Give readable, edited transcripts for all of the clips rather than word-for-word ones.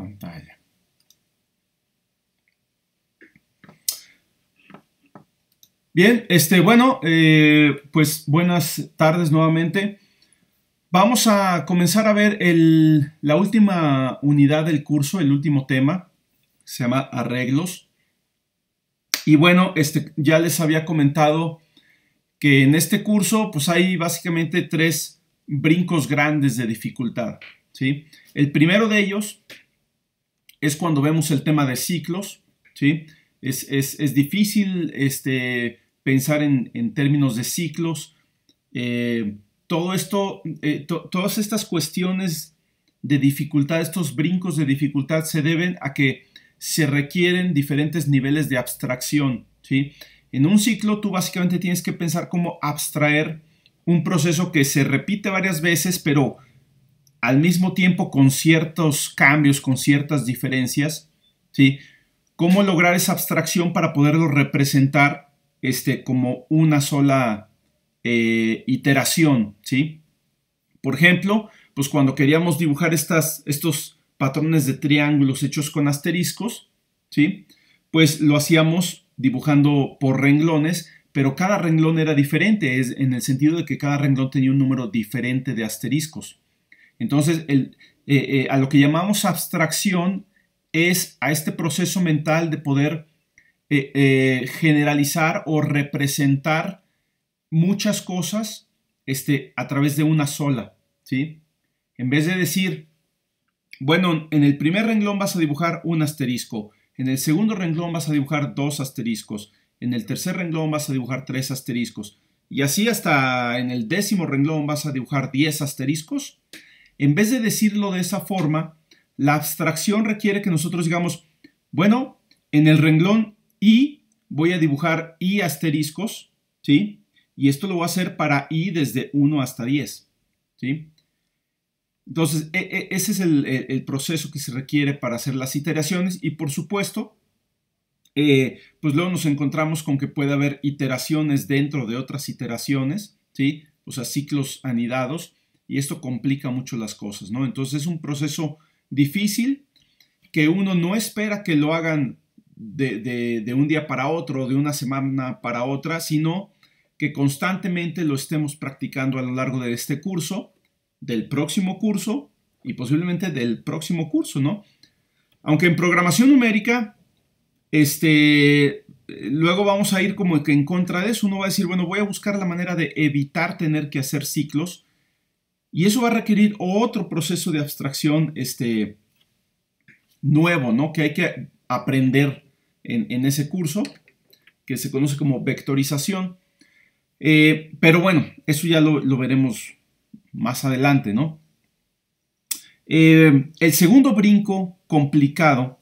pantalla. Bien, bueno, pues buenas tardes nuevamente. Vamos a comenzar a ver la última unidad del curso, el último tema, se llama arreglos. Y bueno, ya les había comentado que en este curso pues hay básicamente 3 brincos grandes de dificultad, ¿sí? El primero de ellos es cuando vemos el tema de ciclos, ¿sí? Es difícil pensar en términos de ciclos. Todo esto, todas estas cuestiones de dificultad, estos brincos de dificultad se deben a que se requieren diferentes niveles de abstracción, ¿sí? En un ciclo tú básicamente tienes que pensar cómo abstraer un proceso que se repite varias veces, pero al mismo tiempo con ciertos cambios, con ciertas diferencias, ¿sí? Cómo lograr esa abstracción para poderlo representar como una sola iteración, ¿sí? Por ejemplo, pues cuando queríamos dibujar estos patrones de triángulos hechos con asteriscos, ¿sí? Pues lo hacíamos dibujando por renglones, pero cada renglón era diferente, en el sentido de que cada renglón tenía un número diferente de asteriscos. Entonces, a lo que llamamos abstracción es a este proceso mental de poder generalizar o representar muchas cosas a través de una sola, ¿sí? En vez de decir, bueno, en el primer renglón vas a dibujar un asterisco, en el segundo renglón vas a dibujar 2 asteriscos, en el tercer renglón vas a dibujar 3 asteriscos, y así hasta en el 10º renglón vas a dibujar 10 asteriscos. En vez de decirlo de esa forma, la abstracción requiere que nosotros digamos, bueno, en el renglón I voy a dibujar I asteriscos, ¿sí? Y esto lo voy a hacer para I desde 1 hasta 10, ¿sí? Entonces, ese es el proceso que se requiere para hacer las iteraciones y, por supuesto, pues luego nos encontramos con que puede haber iteraciones dentro de otras iteraciones, ¿sí? O sea, ciclos anidados, y esto complica mucho las cosas, ¿no? Entonces es un proceso difícil que uno no espera que lo hagan de un día para otro, de una semana para otra, sino que constantemente lo estemos practicando a lo largo de este curso, del próximo curso y posiblemente del próximo curso, ¿no? Aunque en programación numérica, luego vamos a ir como que en contra de eso. Uno va a decir, bueno, voy a buscar la manera de evitar tener que hacer ciclos, y eso va a requerir otro proceso de abstracción nuevo, ¿no? Que hay que aprender en ese curso, que se conoce como vectorización. Pero bueno, eso ya lo veremos más adelante, ¿no? El segundo brinco complicado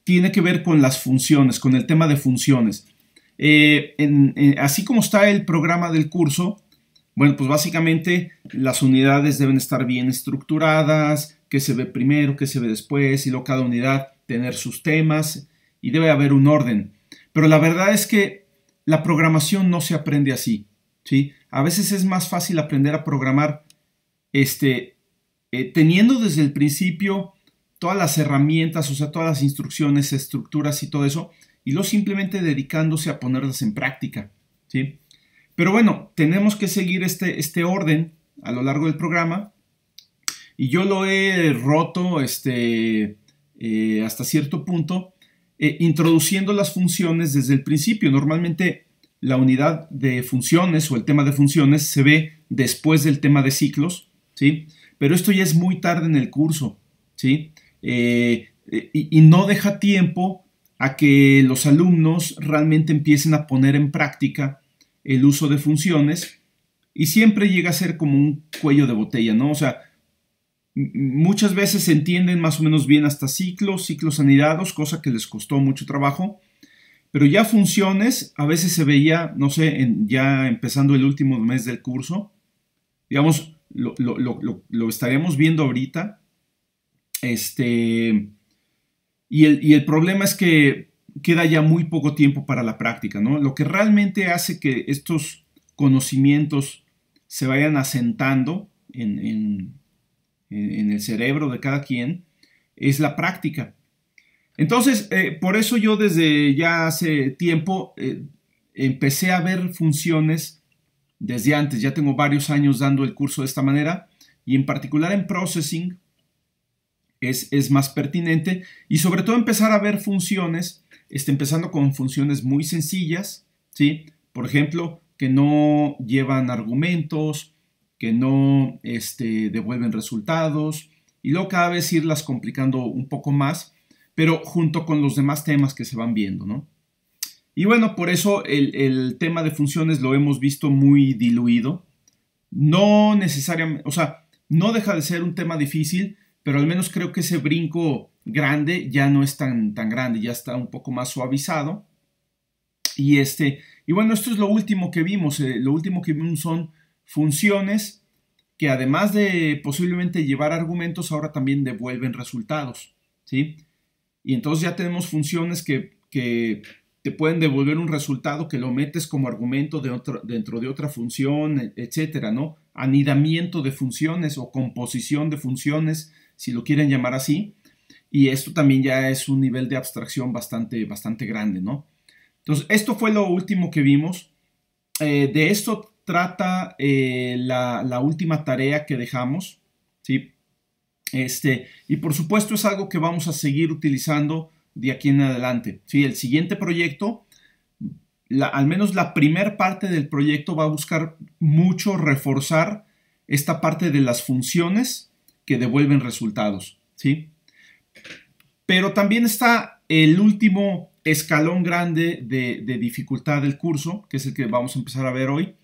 tiene que ver con las funciones, con el tema de funciones. Así como está el programa del curso, bueno, pues básicamente las unidades deben estar bien estructuradas, qué se ve primero, qué se ve después, y luego cada unidad tener sus temas, y debe haber un orden. Pero la verdad es que la programación no se aprende así, ¿sí? A veces es más fácil aprender a programar teniendo desde el principio todas las herramientas, o sea, todas las instrucciones, estructuras y todo eso, y luego simplemente dedicándose a ponerlas en práctica, ¿sí? Pero bueno, tenemos que seguir este orden a lo largo del programa, y yo lo he roto hasta cierto punto, introduciendo las funciones desde el principio. Normalmente la unidad de funciones o el tema de funciones se ve después del tema de ciclos, ¿sí? Pero esto ya es muy tarde en el curso, ¿sí? Y no deja tiempo a que los alumnos realmente empiecen a poner en práctica el uso de funciones, y siempre llega a ser como un cuello de botella, ¿no? O sea, muchas veces se entienden más o menos bien hasta ciclos anidados, cosa que les costó mucho trabajo, pero ya funciones a veces se veía, no sé, ya empezando el último mes del curso, digamos, lo estaríamos viendo ahorita, y el problema es que queda ya muy poco tiempo para la práctica, ¿no? Lo que realmente hace que estos conocimientos se vayan asentando en el cerebro de cada quien es la práctica. Entonces, por eso yo desde ya hace tiempo empecé a ver funciones desde antes. Ya tengo varios años dando el curso de esta manera y en particular en Processing es más pertinente y sobre todo empezar a ver funciones, empezando con funciones muy sencillas, ¿sí? Por ejemplo, que no llevan argumentos, que no devuelven resultados y luego cada vez irlas complicando un poco más, pero junto con los demás temas que se van viendo, ¿no? Y bueno, por eso el tema de funciones lo hemos visto muy diluido. No necesariamente, o sea, no deja de ser un tema difícil, pero al menos creo que ese brinco grande ya no es tan grande, ya está un poco más suavizado. Y bueno, esto es lo último que vimos. Lo último que vimos son funciones que además de posiblemente llevar argumentos, ahora también devuelven resultados, ¿sí? Y entonces ya tenemos funciones que te pueden devolver un resultado que lo metes como argumento dentro de otra función, etcétera, ¿no? Anidamiento de funciones o composición de funciones, si lo quieren llamar así. Y esto también ya es un nivel de abstracción bastante grande, ¿no? Entonces, esto fue lo último que vimos. De esto trata la última tarea que dejamos, ¿sí? Y por supuesto es algo que vamos a seguir utilizando de aquí en adelante, ¿sí? El siguiente proyecto, al menos la primer parte del proyecto va a buscar mucho reforzar esta parte de las funciones que devuelven resultados, ¿sí? Pero también está el último escalón grande de dificultad del curso, que es el que vamos a empezar a ver hoy,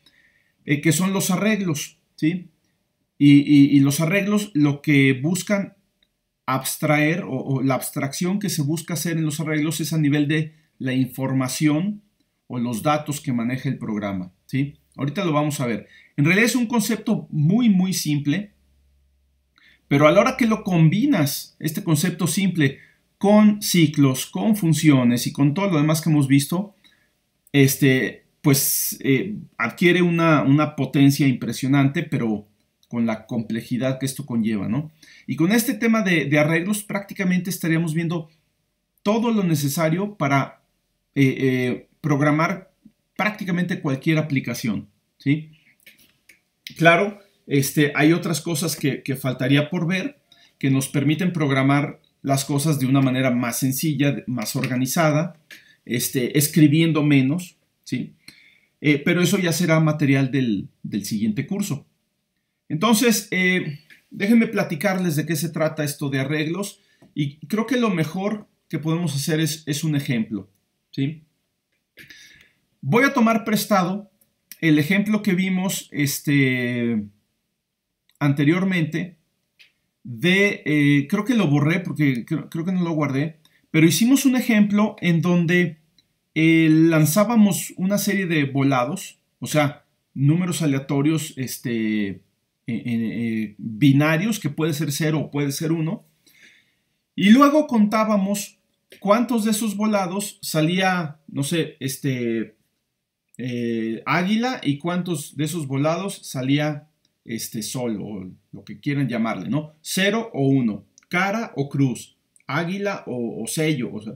que son los arreglos, ¿sí? Y los arreglos lo que buscan abstraer o la abstracción que se busca hacer en los arreglos es a nivel de la información o los datos que maneja el programa, ¿sí? Ahorita lo vamos a ver. En realidad es un concepto muy simple, pero a la hora que lo combinas, este concepto simple, con ciclos, con funciones y con todo lo demás que hemos visto, pues adquiere una potencia impresionante, pero con la complejidad que esto conlleva, ¿no? Y con este tema de arreglos prácticamente estaríamos viendo todo lo necesario para programar prácticamente cualquier aplicación, ¿sí? Claro, hay otras cosas que faltaría por ver que nos permiten programar las cosas de una manera más sencilla, más organizada, escribiendo menos, ¿sí? Pero eso ya será material del siguiente curso. Entonces, déjenme platicarles de qué se trata esto de arreglos y creo que lo mejor que podemos hacer es un ejemplo, ¿sí? Voy a tomar prestado el ejemplo que vimos anteriormente creo que lo borré porque creo que no lo guardé, pero hicimos un ejemplo en donde lanzábamos una serie de volados, o sea, números aleatorios binarios, que puede ser 0 o puede ser 1, y luego contábamos cuántos de esos volados salía, no sé, águila y cuántos de esos volados salía sol o lo que quieran llamarle, ¿no? 0 o 1, cara o cruz, águila o sello, o sea,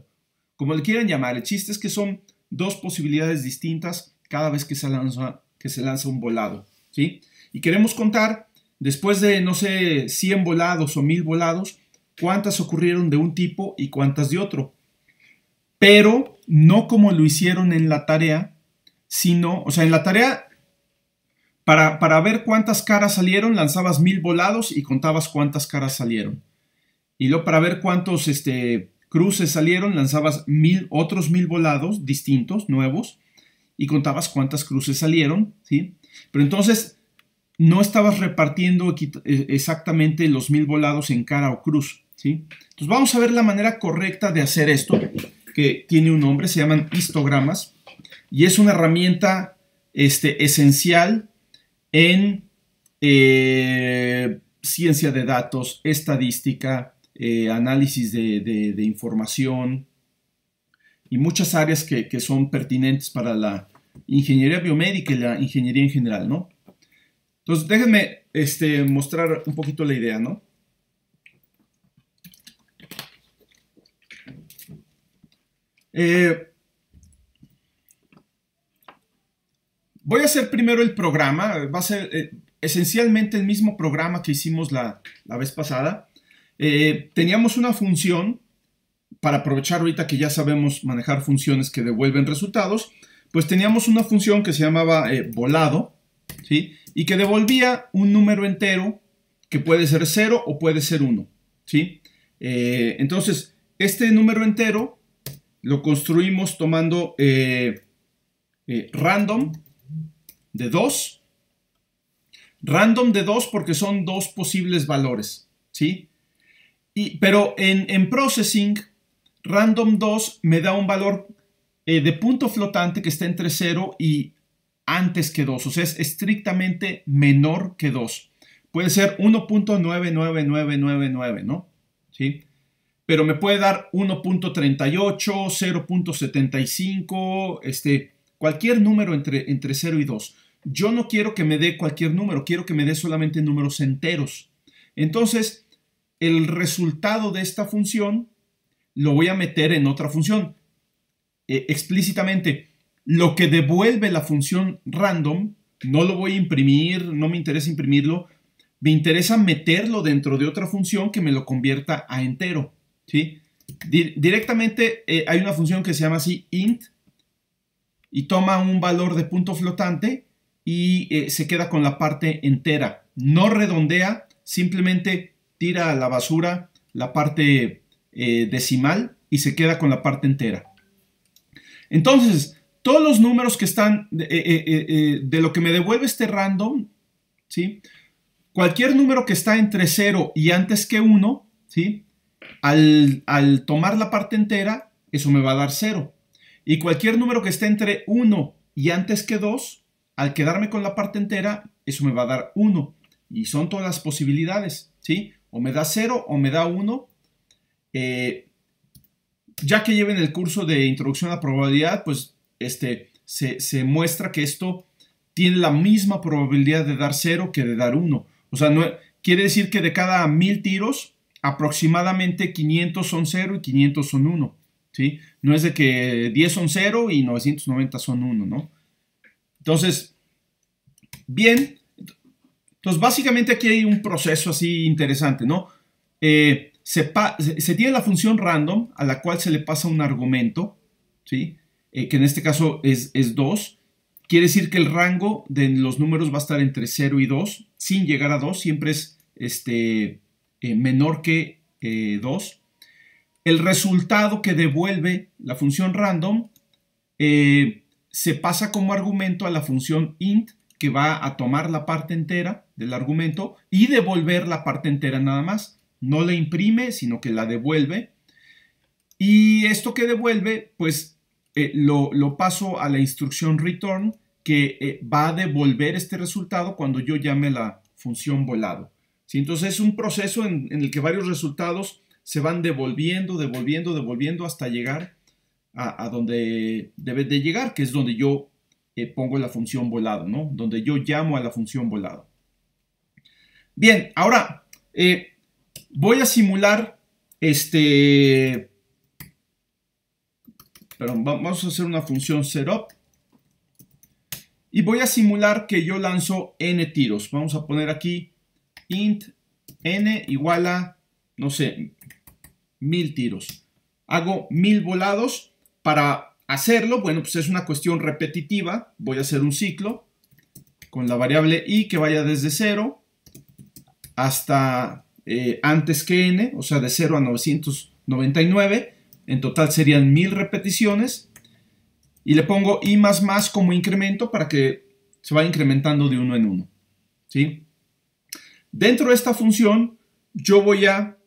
como le quieran llamar. El chiste es que son dos posibilidades distintas cada vez que se lanza un volado, ¿sí? Y queremos contar, después de, no sé, 100 volados o 1000 volados, cuántas ocurrieron de un tipo y cuántas de otro. Pero no como lo hicieron en la tarea, sino, o sea, en la tarea, para ver cuántas caras salieron, lanzabas 1000 volados y contabas cuántas caras salieron. Y luego para ver cuántos cruces salieron, lanzabas otros 1000 volados distintos, nuevos, y contabas cuántas cruces salieron, ¿sí? Pero entonces no estabas repartiendo exactamente los 1000 volados en cara o cruz, ¿sí? Entonces vamos a ver la manera correcta de hacer esto, que tiene un nombre, se llaman histogramas, y es una herramienta esencial en ciencia de datos, estadística, análisis de información y muchas áreas que son pertinentes para la ingeniería biomédica y la ingeniería en general, ¿no? Entonces, déjenme mostrar un poquito la idea, ¿no? Voy a hacer primero el programa. Va a ser esencialmente el mismo programa que hicimos la vez pasada. Teníamos una función, para aprovechar ahorita que ya sabemos manejar funciones que devuelven resultados, pues teníamos una función que se llamaba volado, ¿sí? Y que devolvía un número entero que puede ser 0 o puede ser 1, ¿sí? Entonces, este número entero lo construimos tomando random de 2. Random de 2 porque son dos posibles valores, ¿sí? Pero en processing, random 2 me da un valor de punto flotante que está entre 0 y antes que 2. O sea, es estrictamente menor que 2. Puede ser 1.99999, ¿no? ¿Sí? Pero me puede dar 1.38, 0.75, cualquier número entre 0 y 2. Yo no quiero que me dé cualquier número, quiero que me dé solamente números enteros. Entonces, el resultado de esta función lo voy a meter en otra función. Explícitamente, lo que devuelve la función random, no lo voy a imprimir, no me interesa imprimirlo, me interesa meterlo dentro de otra función que me lo convierta a entero, ¿sí? Directamente hay una función que se llama así int y toma un valor de punto flotante y se queda con la parte entera. No redondea, simplemente tira a la basura la parte decimal y se queda con la parte entera. Entonces, todos los números que están de lo que me devuelve este random, ¿sí? Cualquier número que está entre 0 y antes que 1, ¿sí? Al tomar la parte entera, eso me va a dar 0. Y cualquier número que esté entre 1 y antes que 2, al quedarme con la parte entera, eso me va a dar 1. Y son todas las posibilidades, ¿sí? O me da 0 o me da 1. Ya que lleven el curso de introducción a la probabilidad, pues se muestra que esto tiene la misma probabilidad de dar 0 que de dar 1. O sea, no, quiere decir que de cada 1000 tiros, aproximadamente 500 son 0 y 500 son 1. ¿Sí? No es de que 10 son 0 y 990 son 1, ¿no? Entonces, bien. Entonces, básicamente aquí hay un proceso así interesante, ¿no? Se tiene la función random a la cual se le pasa un argumento, ¿sí? Que en este caso es 2. Quiere decir que el rango de los números va a estar entre 0 y 2, sin llegar a 2, siempre es menor que 2. El resultado que devuelve la función random se pasa como argumento a la función int, que va a tomar la parte entera del argumento y devolver la parte entera nada más. No la imprime, sino que la devuelve. Y esto que devuelve, pues lo paso a la instrucción return, que va a devolver este resultado cuando yo llame la función volado. ¿Sí? Entonces es un proceso en el que varios resultados se van devolviendo hasta llegar a donde debe de llegar, que es donde yo pongo la función volado, ¿no? Donde yo llamo a la función volado. Bien, ahora voy a simular perdón, vamos a hacer una función setup y voy a simular que yo lanzo n tiros. Vamos a poner aquí int n igual a, no sé, 1000 tiros. Hago 1000 volados. Para hacerlo, bueno, pues es una cuestión repetitiva. Voy a hacer un ciclo con la variable i que vaya desde 0 hasta antes que n, o sea, de 0 a 999. En total serían 1000 repeticiones. Y le pongo i más como incremento para que se vaya incrementando de uno en uno, ¿sí? Dentro de esta función, yo voy a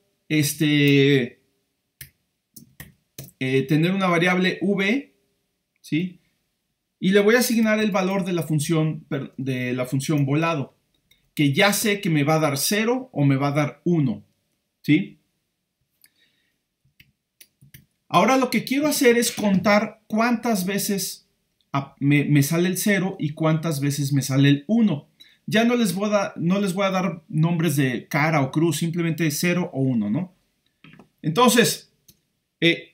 tener una variable v, ¿sí? Y le voy a asignar el valor de la función volado, que ya sé que me va a dar 0 o me va a dar 1, ¿sí? Ahora lo que quiero hacer es contar cuántas veces me sale el 0 y cuántas veces me sale el 1. Ya no les voy a dar nombres de cara o cruz, simplemente 0 o 1, ¿no? Entonces,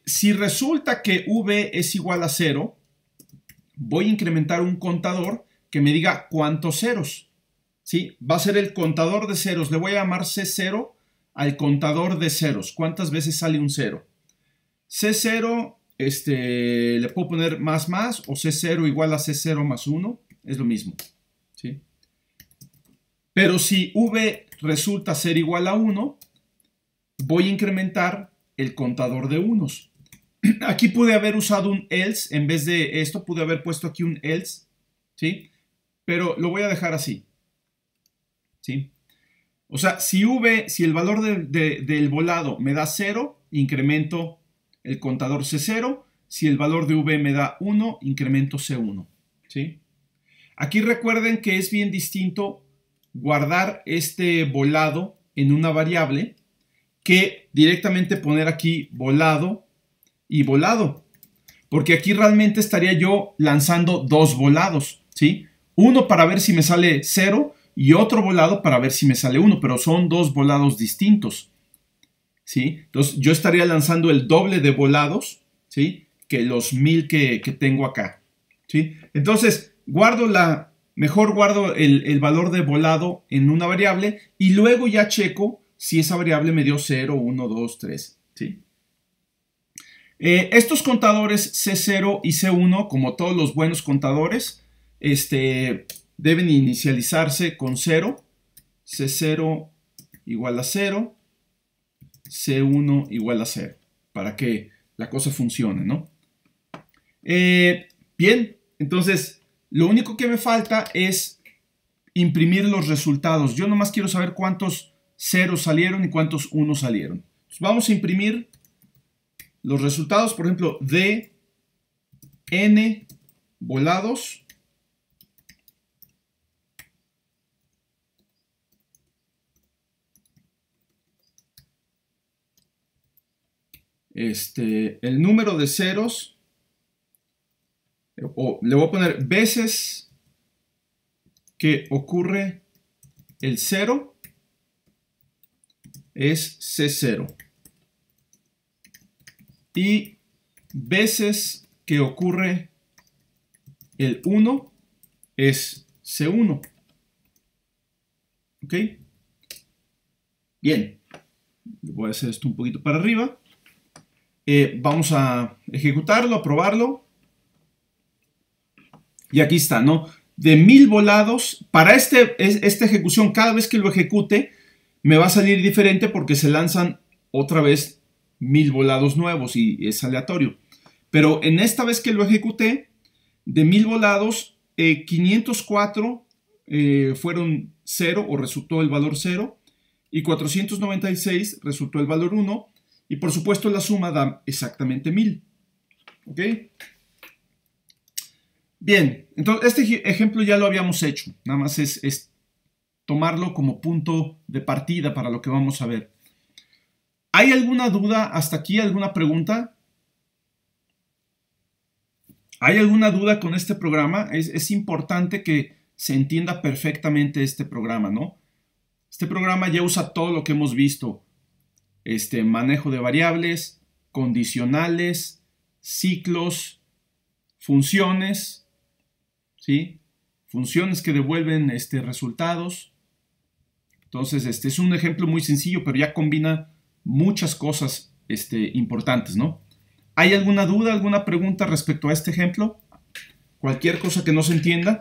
Si resulta que V es igual a 0, voy a incrementar un contador que me diga cuántos ceros. ¿Sí? Va a ser el contador de ceros. Le voy a llamar C0 al contador de ceros. ¿Cuántas veces sale un 0? C0, le puedo poner más o C0 igual a C0 más 1. Es lo mismo. ¿Sí? Pero si V resulta ser igual a 1, voy a incrementar el contador de unos. Aquí pude haber usado un else. En vez de esto, pude haber puesto aquí un else. ¿Sí? Pero lo voy a dejar así. ¿Sí? O sea, si el valor del volado me da 0, incremento el contador C0. Si el valor de V me da 1, incremento C1. ¿Sí? Aquí recuerden que es bien distinto guardar este volado en una variable que directamente poner aquí volado y volado. Porque aquí realmente estaría yo lanzando dos volados. ¿Sí? Uno para ver si me sale 0 y otro volado para ver si me sale 1, pero son dos volados distintos. ¿Sí? Entonces yo estaría lanzando el doble de volados, ¿sí?, que los 1000 que tengo acá. ¿Sí? Entonces mejor guardo el valor de volado en una variable y luego ya checo si esa variable me dio 0, 1, 2, 3. ¿Sí? Estos contadores C0 y C1, como todos los buenos contadores, deben inicializarse con 0, C0 igual a 0, C1 igual a 0, para que la cosa funcione, ¿no? Bien, entonces lo único que me falta es imprimir los resultados. Yo nomás quiero saber cuántos ceros salieron y cuántos unos salieron. Entonces, vamos a imprimir los resultados, por ejemplo, de n volados el número de ceros, o le voy a poner veces que ocurre el 0, es C0. Y veces que ocurre el 1 es C1. ¿Ok? Bien. Voy a hacer esto un poquito para arriba. Vamos a ejecutarlo, a probarlo. Y aquí está, ¿no? De 1000 volados, para esta ejecución, cada vez que lo ejecute, me va a salir diferente porque se lanzan otra vez 1000 volados nuevos y es aleatorio. Pero en esta vez que lo ejecuté, de 1000 volados, 504 fueron 0 o resultó el valor 0 y 496 resultó el valor 1 y por supuesto la suma da exactamente 1000. ¿Ok? Bien, entonces este ejemplo ya lo habíamos hecho, nada más es tomarlo como punto de partida para lo que vamos a ver. ¿Hay alguna duda hasta aquí? ¿Alguna pregunta? ¿Hay alguna duda con este programa? Es importante que se entienda perfectamente este programa, ¿no? Este programa ya usa todo lo que hemos visto. Manejo de variables, condicionales, ciclos, funciones, ¿sí? Funciones que devuelven resultados. Entonces, es un ejemplo muy sencillo, pero ya combina muchas cosas importantes, ¿no? ¿Hay alguna duda, alguna pregunta respecto a este ejemplo? Cualquier cosa que no se entienda.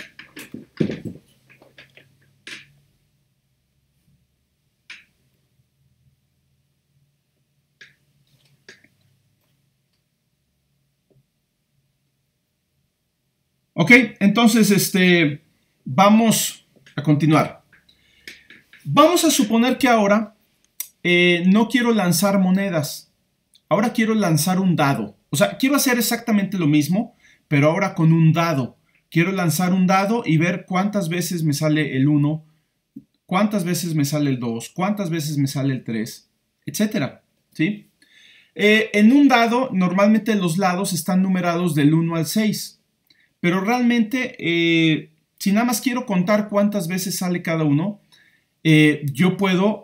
Ok, entonces vamos a continuar. Vamos a suponer que ahora no quiero lanzar monedas. Ahora quiero lanzar un dado. O sea, quiero hacer exactamente lo mismo, pero ahora con un dado. Quiero lanzar un dado y ver cuántas veces me sale el 1, cuántas veces me sale el 2, cuántas veces me sale el 3, etcétera. ¿Sí? En un dado, normalmente los lados están numerados del 1 al 6. Pero realmente, si nada más quiero contar cuántas veces sale cada uno, yo puedo,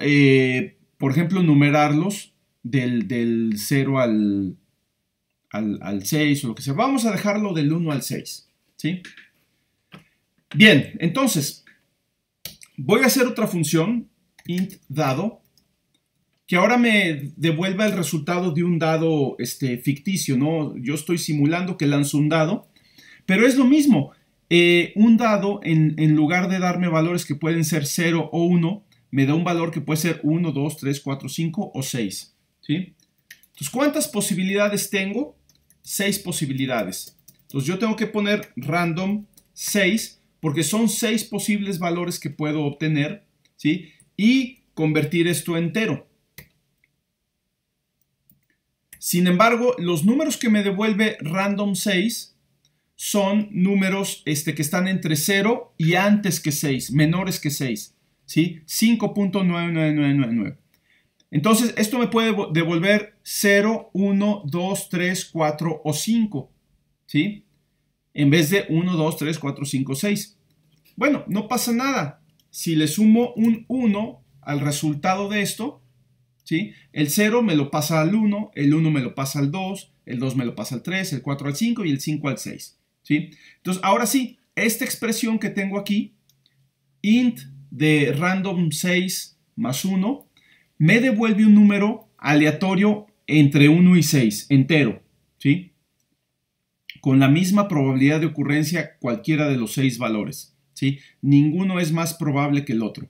por ejemplo, numerarlos del 0 al al 6 o lo que sea. Vamos a dejarlo del 1 al 6, ¿sí? Bien, entonces, voy a hacer otra función, int dado, que ahora me devuelva el resultado de un dado ficticio, ¿no? Yo estoy simulando que lanzo un dado, pero es lo mismo. Un dado, en lugar de darme valores que pueden ser 0 o 1, me da un valor que puede ser 1, 2, 3, 4, 5 o 6, ¿sí? Entonces, ¿cuántas posibilidades tengo? 6 posibilidades. Entonces, yo tengo que poner random 6, porque son 6 posibles valores que puedo obtener, ¿sí? Y convertir esto en entero. Sin embargo, los números que me devuelve random 6 son números que están entre 0 y antes que 6, menores que 6, ¿sí? 5.99999. Entonces, esto me puede devolver 0, 1, 2, 3, 4 o 5, ¿sí? En vez de 1, 2, 3, 4, 5, 6. Bueno, no pasa nada. Si le sumo un 1 al resultado de esto, ¿sí? El 0 me lo pasa al 1, el 1 me lo pasa al 2, el 2 me lo pasa al 3, el 4 al 5 y el 5 al 6, ¿sí? Entonces, ahora sí, esta expresión que tengo aquí, int de random 6 más 1, me devuelve un número aleatorio entre 1 y 6, entero, ¿sí? Con la misma probabilidad de ocurrencia cualquiera de los 6 valores, ¿sí? Ninguno es más probable que el otro,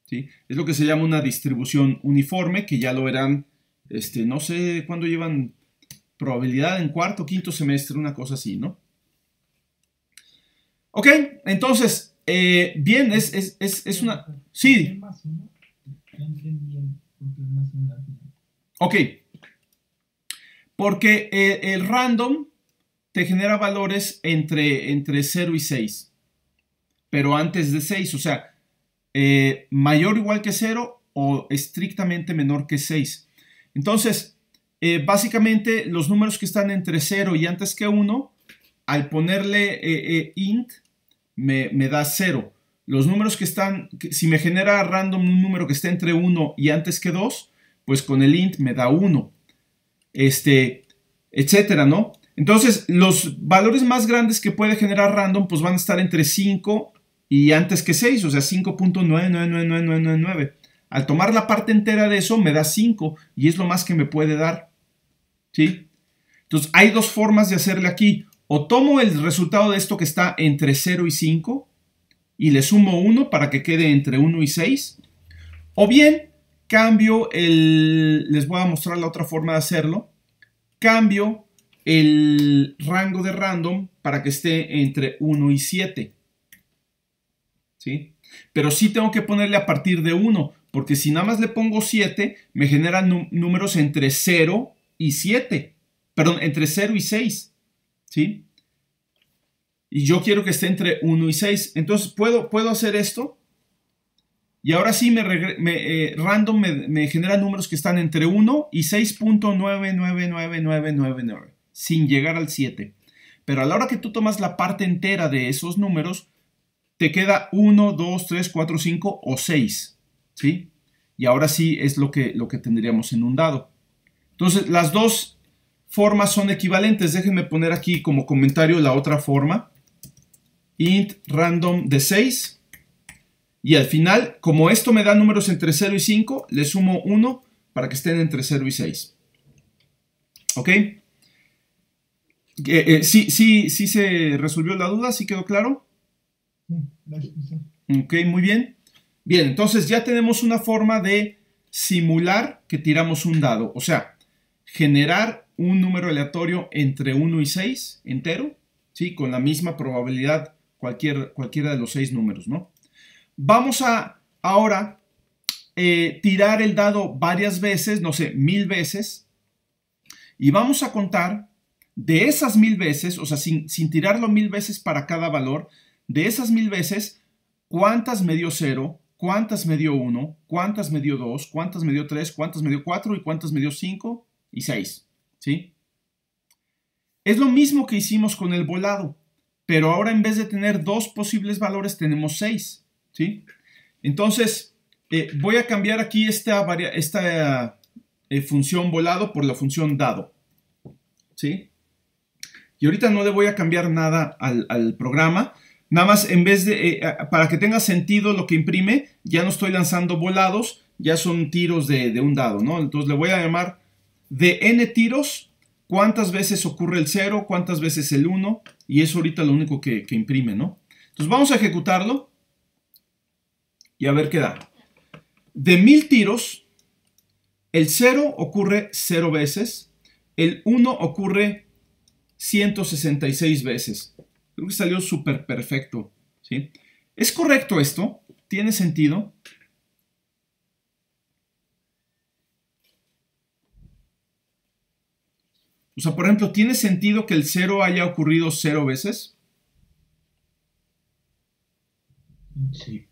¿sí? Es lo que se llama una distribución uniforme, que ya lo verán, no sé cuándo llevan probabilidad, en cuarto o quinto semestre, una cosa así, ¿no? Ok, entonces, bien, es una... Sí. Ok, porque el random te genera valores entre 0 y 6, pero antes de 6, o sea, mayor o igual que 0 o estrictamente menor que 6. Entonces, básicamente los números que están entre 0 y antes que 1, al ponerle int, me da 0. Los números que están, si me genera random un número que esté entre 1 y antes que 2, pues con el int me da 1, etcétera, ¿no? Entonces, los valores más grandes que puede generar random, pues van a estar entre 5 y antes que 6, o sea, 5.999999. Al tomar la parte entera de eso, me da 5, y es lo más que me puede dar, ¿sí? Entonces, hay dos formas de hacerle aquí. O tomo el resultado de esto que está entre 0 y 5, y le sumo 1 para que quede entre 1 y 6, o bien cambio les voy a mostrar la otra forma de hacerlo, cambio el rango de random para que esté entre 1 y 7, ¿sí? Pero sí tengo que ponerle a partir de 1, porque si nada más le pongo 7, me generan números entre 0 y 7, perdón, entre 0 y 6, ¿sí? Y yo quiero que esté entre 1 y 6, entonces puedo hacer esto. Y ahora sí random me genera números que están entre 1 y 6.999999, sin llegar al 7. Pero a la hora que tú tomas la parte entera de esos números, te queda 1, 2, 3, 4, 5 o 6, ¿sí? Y ahora sí es lo que tendríamos en un dado. Entonces, las dos formas son equivalentes. Déjenme poner aquí como comentario la otra forma. Int random de 6. Y al final, como esto me da números entre 0 y 5, le sumo 1 para que estén entre 0 y 6. ¿Ok? ¿Sí se resolvió la duda? ¿Sí quedó claro? Sí, gracias. Ok, muy bien. Bien, entonces ya tenemos una forma de simular que tiramos un dado. O sea, generar un número aleatorio entre 1 y 6, entero, ¿sí? Con la misma probabilidad cualquiera de los 6 números, ¿no? Vamos a ahora tirar el dado varias veces, no sé, 1000 veces, y vamos a contar de esas 1000 veces, o sea, sin tirarlo 1000 veces para cada valor, de esas 1000 veces, cuántas me dio 0, cuántas me dio 1, cuántas me dio 2, cuántas me dio 3, cuántas me dio 4 y cuántas me dio 5 y 6, ¿sí? Es lo mismo que hicimos con el volado, pero ahora en vez de tener 2 posibles valores tenemos 6, ¿sí? Entonces, voy a cambiar aquí esta función volado por la función dado, ¿sí? Y ahorita no le voy a cambiar nada al programa. Nada más, en vez de, para que tenga sentido lo que imprime, ya no estoy lanzando volados, ya son tiros de un dado, ¿no? Entonces le voy a llamar de n tiros, cuántas veces ocurre el 0, cuántas veces el 1, y eso ahorita lo único que imprime, ¿no? Entonces vamos a ejecutarlo y a ver qué da. De 1000 tiros, el 0 ocurre 0 veces, el 1 ocurre 166 veces. Creo que salió súper perfecto, ¿sí? ¿Es correcto esto? ¿Tiene sentido? O sea, por ejemplo, ¿tiene sentido que el 0 haya ocurrido 0 veces? Sí.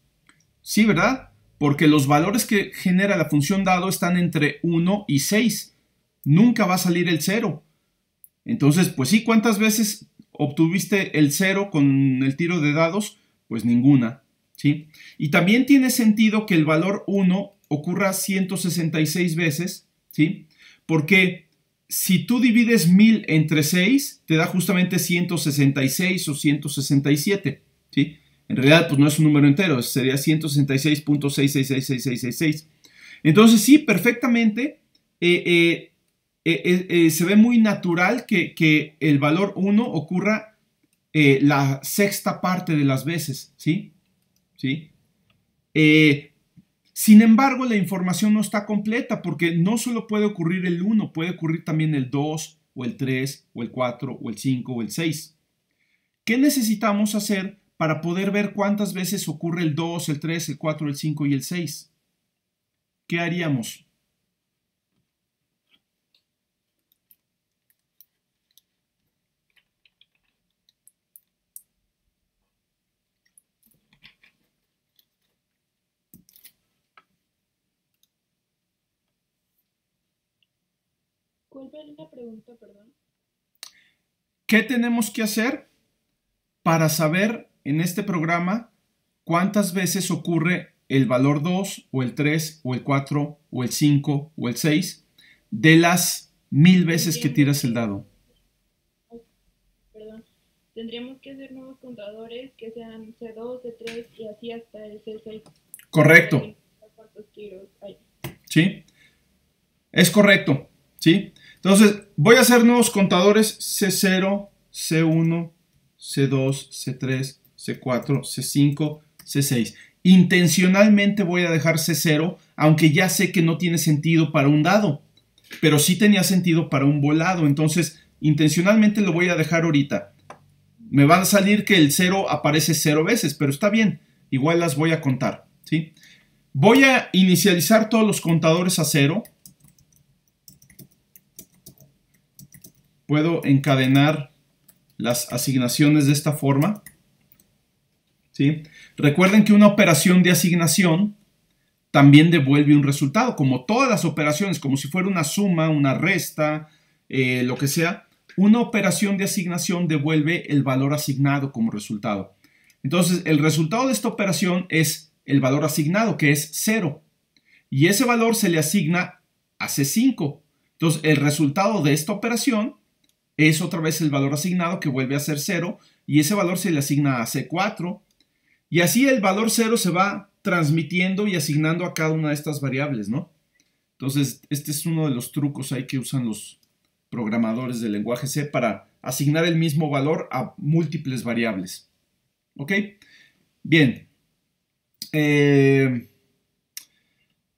Sí, ¿verdad? Porque los valores que genera la función dado están entre 1 y 6. Nunca va a salir el 0. Entonces, pues sí, ¿cuántas veces obtuviste el 0 con el tiro de dados? Pues ninguna, ¿sí? Y también tiene sentido que el valor 1 ocurra 166 veces, ¿sí? Porque si tú divides 1000 entre 6, te da justamente 166 o 167, ¿sí? En realidad, pues no es un número entero, sería 166.6666666. Entonces, sí, perfectamente, se ve muy natural que el valor 1 ocurra la sexta parte de las veces, ¿sí? ¿Sí? Sin embargo, la información no está completa porque no solo puede ocurrir el 1, puede ocurrir también el 2, o el 3, o el 4, o el 5, o el 6. ¿Qué necesitamos hacer para poder ver cuántas veces ocurre el 2, el 3, el 4, el 5 y el 6? ¿Qué haríamos? ¿Cuál fue la pregunta, perdón? ¿Qué tenemos que hacer para saber en este programa cuántas veces ocurre el valor 2 o el 3 o el 4 o el 5 o el 6 de las 1000 veces que tiras el dado? Perdón. Tendríamos que hacer nuevos contadores que sean C2, C3 y así hasta el C6. Correcto. ¿Cuántos tiros hay? ¿Sí? Es correcto. ¿Sí? Entonces, voy a hacer nuevos contadores C0, C1, C2, C3, C4, C5, C6. Intencionalmente voy a dejar C0, aunque ya sé que no tiene sentido para un dado, pero sí tenía sentido para un volado. Entonces, intencionalmente lo voy a dejar ahorita. Me va a salir que el 0 aparece 0 veces, pero está bien. Igual las voy a contar, ¿sí? Voy a inicializar todos los contadores a 0. Puedo encadenar las asignaciones de esta forma, ¿sí? Recuerden que una operación de asignación también devuelve un resultado, como todas las operaciones, como si fuera una suma, una resta, lo que sea. Una operación de asignación devuelve el valor asignado como resultado. Entonces, el resultado de esta operación es el valor asignado, que es 0. Y ese valor se le asigna a C5. Entonces, el resultado de esta operación es otra vez el valor asignado que vuelve a ser 0 y ese valor se le asigna a C4 y así el valor 0 se va transmitiendo y asignando a cada una de estas variables, ¿no? Entonces, este es uno de los trucos ahí que usan los programadores del lenguaje C para asignar el mismo valor a múltiples variables. ¿Ok? Bien.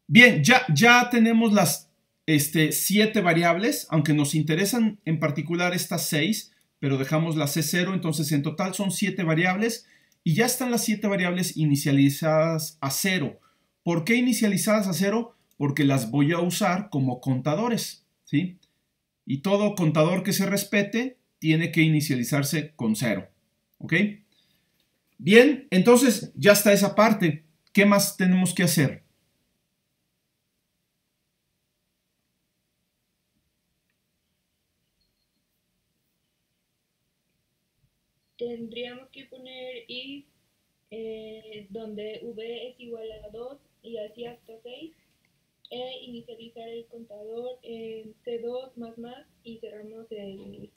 Bien, ya tenemos las 7 variables, aunque nos interesan en particular estas 6, pero dejamos la C0, entonces en total son 7 variables y ya están las 7 variables inicializadas a 0. ¿Por qué inicializadas a 0? Porque las voy a usar como contadores, ¿sí? Y todo contador que se respete tiene que inicializarse con 0, ¿ok? Bien, entonces ya está esa parte. ¿Qué más tenemos que hacer? Tendríamos que poner if donde v es igual a 2 y así hasta 6 e inicializar el contador en C2 más y cerramos el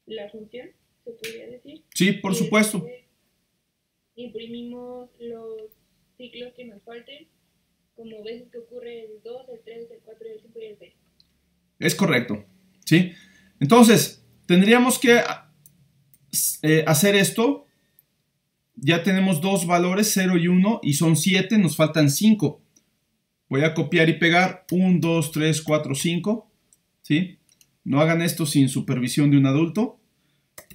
la función, se podría decir. Sí, por Y supuesto. después imprimimos los ciclos que nos falten, como veces que ocurre el 2, el 3, el 4, el 5 y el 6. Es correcto, ¿sí? Entonces, tendríamos que hacer esto. Ya tenemos dos valores, 0 y 1, y son 7, nos faltan 5. Voy a copiar y pegar 1, 2, 3, 4, 5, ¿sí? No hagan esto sin supervisión de un adulto.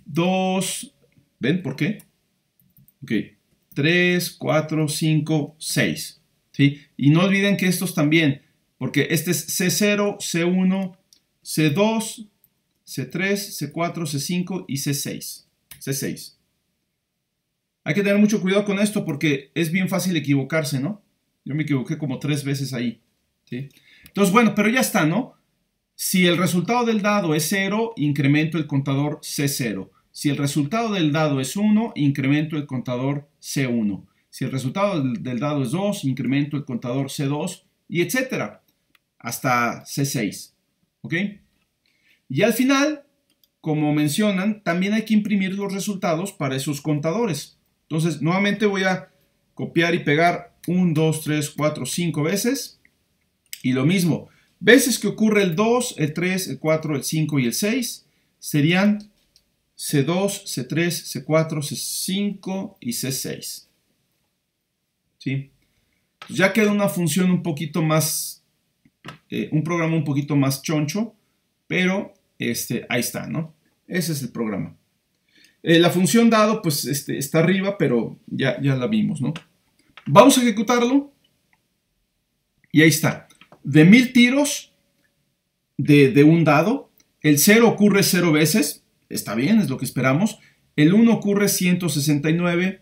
2, ¿ven por qué? Ok, 3, 4, 5, 6, ¿sí? Y no olviden que estos también, porque este es C0, C1, C2, C3, C4, C5 y C6. C6. Hay que tener mucho cuidado con esto porque es bien fácil equivocarse, ¿no? Yo me equivoqué como 3 veces ahí, ¿sí? Entonces, bueno, pero ya está, ¿no? Si el resultado del dado es 0, incremento el contador C0. Si el resultado del dado es 1, incremento el contador C1. Si el resultado del dado es 2, incremento el contador C2, y etcétera, hasta C6, ¿ok? Y al final, como mencionan, también hay que imprimir los resultados para esos contadores. Entonces, nuevamente voy a copiar y pegar 1, 2, 3, 4, 5 veces. Y lo mismo, veces que ocurre el 2, el 3, el 4, el 5 y el 6, serían C2, C3, C4, C5 y C6. ¿Sí? Ya queda una función un poquito más, un programa un poquito más choncho, pero ahí está, ¿no? Ese es el programa. La función dado, pues está arriba, pero ya la vimos, ¿no? Vamos a ejecutarlo. Y ahí está. De 1000 tiros de un dado, el 0 ocurre 0 veces. Está bien, es lo que esperamos. El 1 ocurre 169.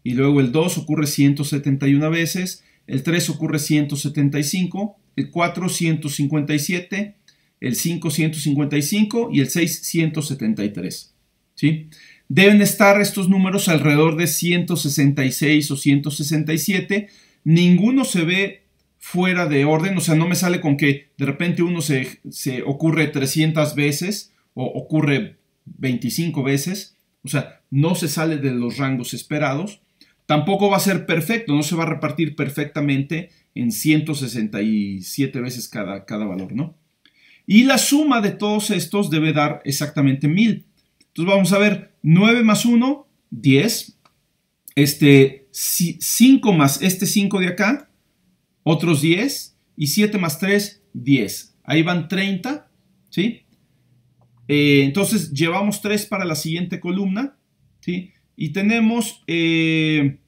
Y luego el 2 ocurre 171 veces. El 3 ocurre 175. El 4 157. El 5 155. Y el 6 173. ¿Sí? Deben estar estos números alrededor de 166 o 167. Ninguno se ve fuera de orden, o sea, no me sale con que de repente uno se ocurre 300 veces o ocurre 25 veces. O sea, no se sale de los rangos esperados. Tampoco va a ser perfecto, no se va a repartir perfectamente en 167 veces cada valor, ¿no? Y la suma de todos estos debe dar exactamente 1000. Entonces vamos a ver, 9 más 1, 10. 5 más 5 de acá, otros 10. Y 7 más 3, 10. Ahí van 30, ¿sí? Entonces llevamos 3 para la siguiente columna, ¿sí? Y tenemos... se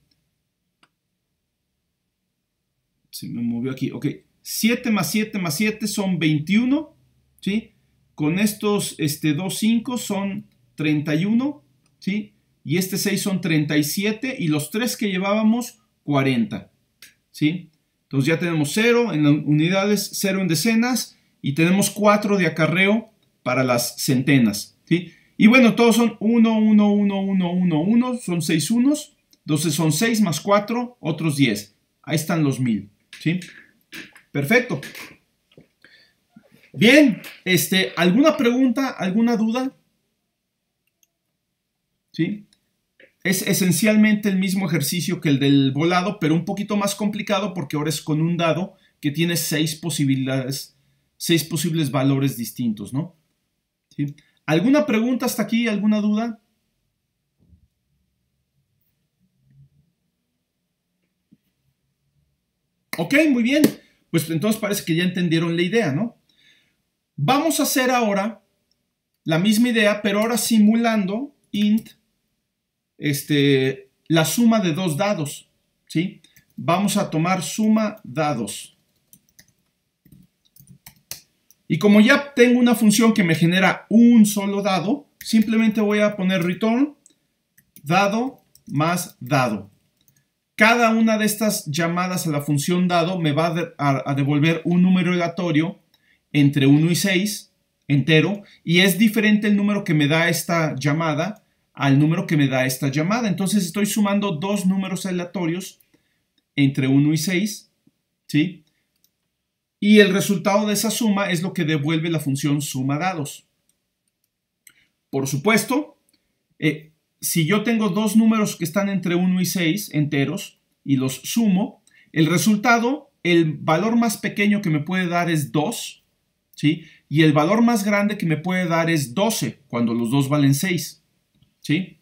me movió aquí, ok. 7 más 7 más 7 son 21, ¿sí? Con estos 2 5 son 31, ¿sí? Y 6 son 37 y los 3 que llevábamos, 40, ¿sí? Entonces ya tenemos 0 en unidades, 0 en decenas y tenemos 4 de acarreo para las centenas, ¿sí? Y bueno, todos son 1, 1, 1, 1, 1, 1, son 6 unos, entonces son 6 más 4, otros 10. Ahí están los 1000, ¿sí? Perfecto. Bien, ¿alguna pregunta, alguna duda? ¿Sí? Es esencialmente el mismo ejercicio que el del volado, pero un poquito más complicado porque ahora es con un dado que tiene 6 posibilidades, 6 posibles valores distintos, ¿no? ¿Sí? ¿Alguna pregunta hasta aquí? ¿Alguna duda? Ok, muy bien. Pues entonces parece que ya entendieron la idea, ¿no? Vamos a hacer ahora la misma idea, pero ahora simulando int la suma de dos dados, ¿sí? Vamos a tomar suma dados. Y como ya tengo una función que me genera un solo dado, simplemente voy a poner return dado más dado. Cada una de estas llamadas a la función dado me va a devolver un número aleatorio entre 1 y 6, entero, y es diferente el número que me da esta llamada al número que me da esta llamada. Entonces estoy sumando dos números aleatorios entre 1 y 6, ¿sí? Y el resultado de esa suma es lo que devuelve la función suma dados. por supuesto, si yo tengo dos números que están entre 1 y 6 enteros y los sumo, el resultado, el valor más pequeño que me puede dar es 2, ¿sí? Y el valor más grande que me puede dar es 12, cuando los dos valen 6, ¿sí?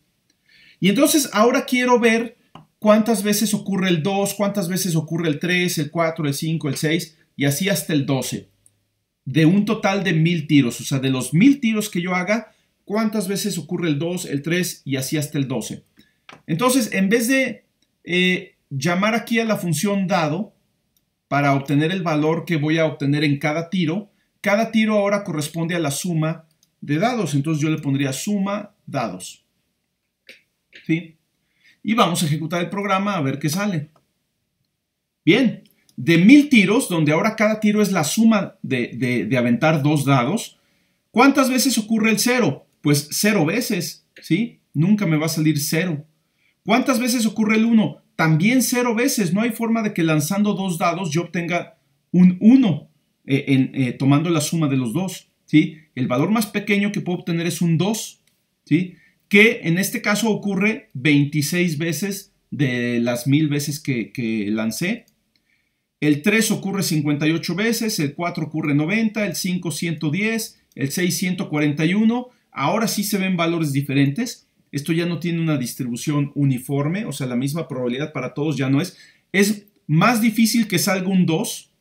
Y entonces ahora quiero ver cuántas veces ocurre el 2, cuántas veces ocurre el 3, el 4, el 5, el 6, y así hasta el 12. De un total de 1000 tiros, o sea, de los 1000 tiros que yo haga, cuántas veces ocurre el 2, el 3 y así hasta el 12. Entonces, en vez de llamar aquí a la función dado para obtener el valor que voy a obtener en cada tiro ahora corresponde a la suma de dados. Entonces yo le pondría suma dados. ¿Sí? Y vamos a ejecutar el programa a ver qué sale. Bien, de 1000 tiros, donde ahora cada tiro es la suma de aventar dos dados, ¿cuántas veces ocurre el 0? Pues 0 veces, ¿sí? Nunca me va a salir 0. ¿Cuántas veces ocurre el 1? También 0 veces. No hay forma de que lanzando dos dados yo obtenga un 1 tomando la suma de los dos, ¿sí? El valor más pequeño que puedo obtener es un 2, ¿sí? Que en este caso ocurre 26 veces de las 1000 veces que lancé. El 3 ocurre 58 veces, el 4 ocurre 90, el 5 110, el 6 141. Ahora sí se ven valores diferentes. Esto ya no tiene una distribución uniforme, o sea, la misma probabilidad para todos ya no es. Es más difícil que salga un 2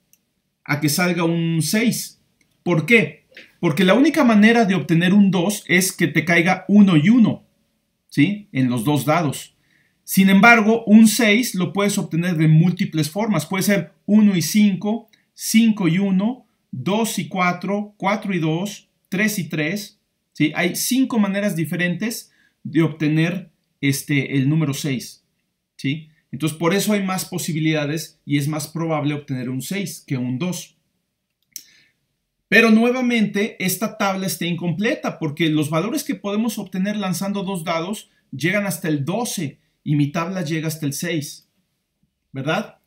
a que salga un 6. ¿Por qué? Porque la única manera de obtener un 2 es que te caiga 1 y 1, ¿sí? En los dos dados. Sin embargo, un 6 lo puedes obtener de múltiples formas. Puede ser 1 y 5, 5 y 1, 2 y 4, 4 y 2, 3 y 3. ¿Sí? Hay 5 maneras diferentes de obtener el número 6. ¿Sí? Entonces, por eso hay más posibilidades y es más probable obtener un 6 que un 2. Pero nuevamente, esta tabla está incompleta porque los valores que podemos obtener lanzando dos dados llegan hasta el 12 y mi tabla llega hasta el 6. ¿Verdad?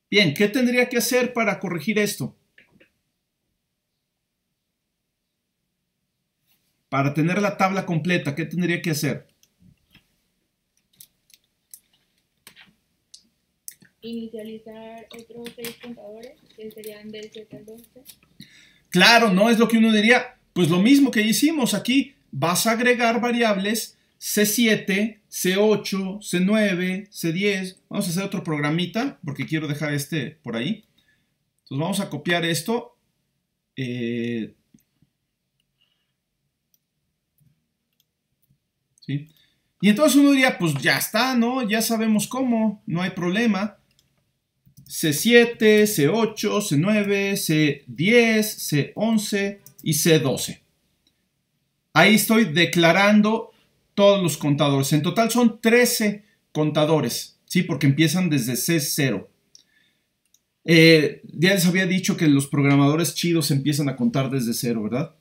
Bien, ¿qué tendría que hacer para corregir esto? Para tener la tabla completa, ¿qué tendría que hacer? Inicializar otros 6 contadores, que serían del 7 al 12. Claro, no es lo que uno diría. Pues lo mismo que hicimos aquí. Vas a agregar variables C7, C8, C9, C10. Vamos a hacer otro programita porque quiero dejar este por ahí. Entonces vamos a copiar esto. ¿Sí? Y entonces uno diría, pues ya está, ¿no? Ya sabemos cómo, no hay problema. C7, C8, C9, C10, C11 y C12. Ahí estoy declarando todos los contadores. En total son 13 contadores, ¿sí? Porque empiezan desde C0. Ya les había dicho que los programadores chidos empiezan a contar desde 0, ¿verdad?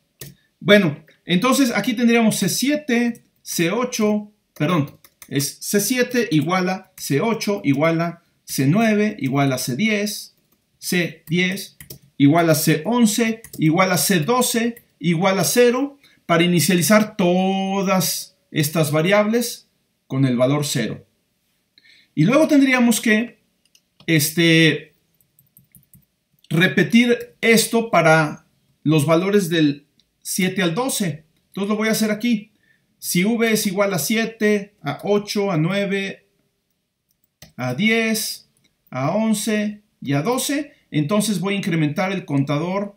Bueno, entonces aquí tendríamos C7, C8, perdón, es C7 igual a C8 igual a C9 igual a C10, C10 igual a C11 igual a C12 igual a 0 para inicializar todas estas variables con el valor 0. Y luego tendríamos que repetir esto para los valores del 7 al 12. Entonces lo voy a hacer aquí. Si v es igual a 7, a 8, a 9, a 10, a 11 y a 12, entonces voy a incrementar el contador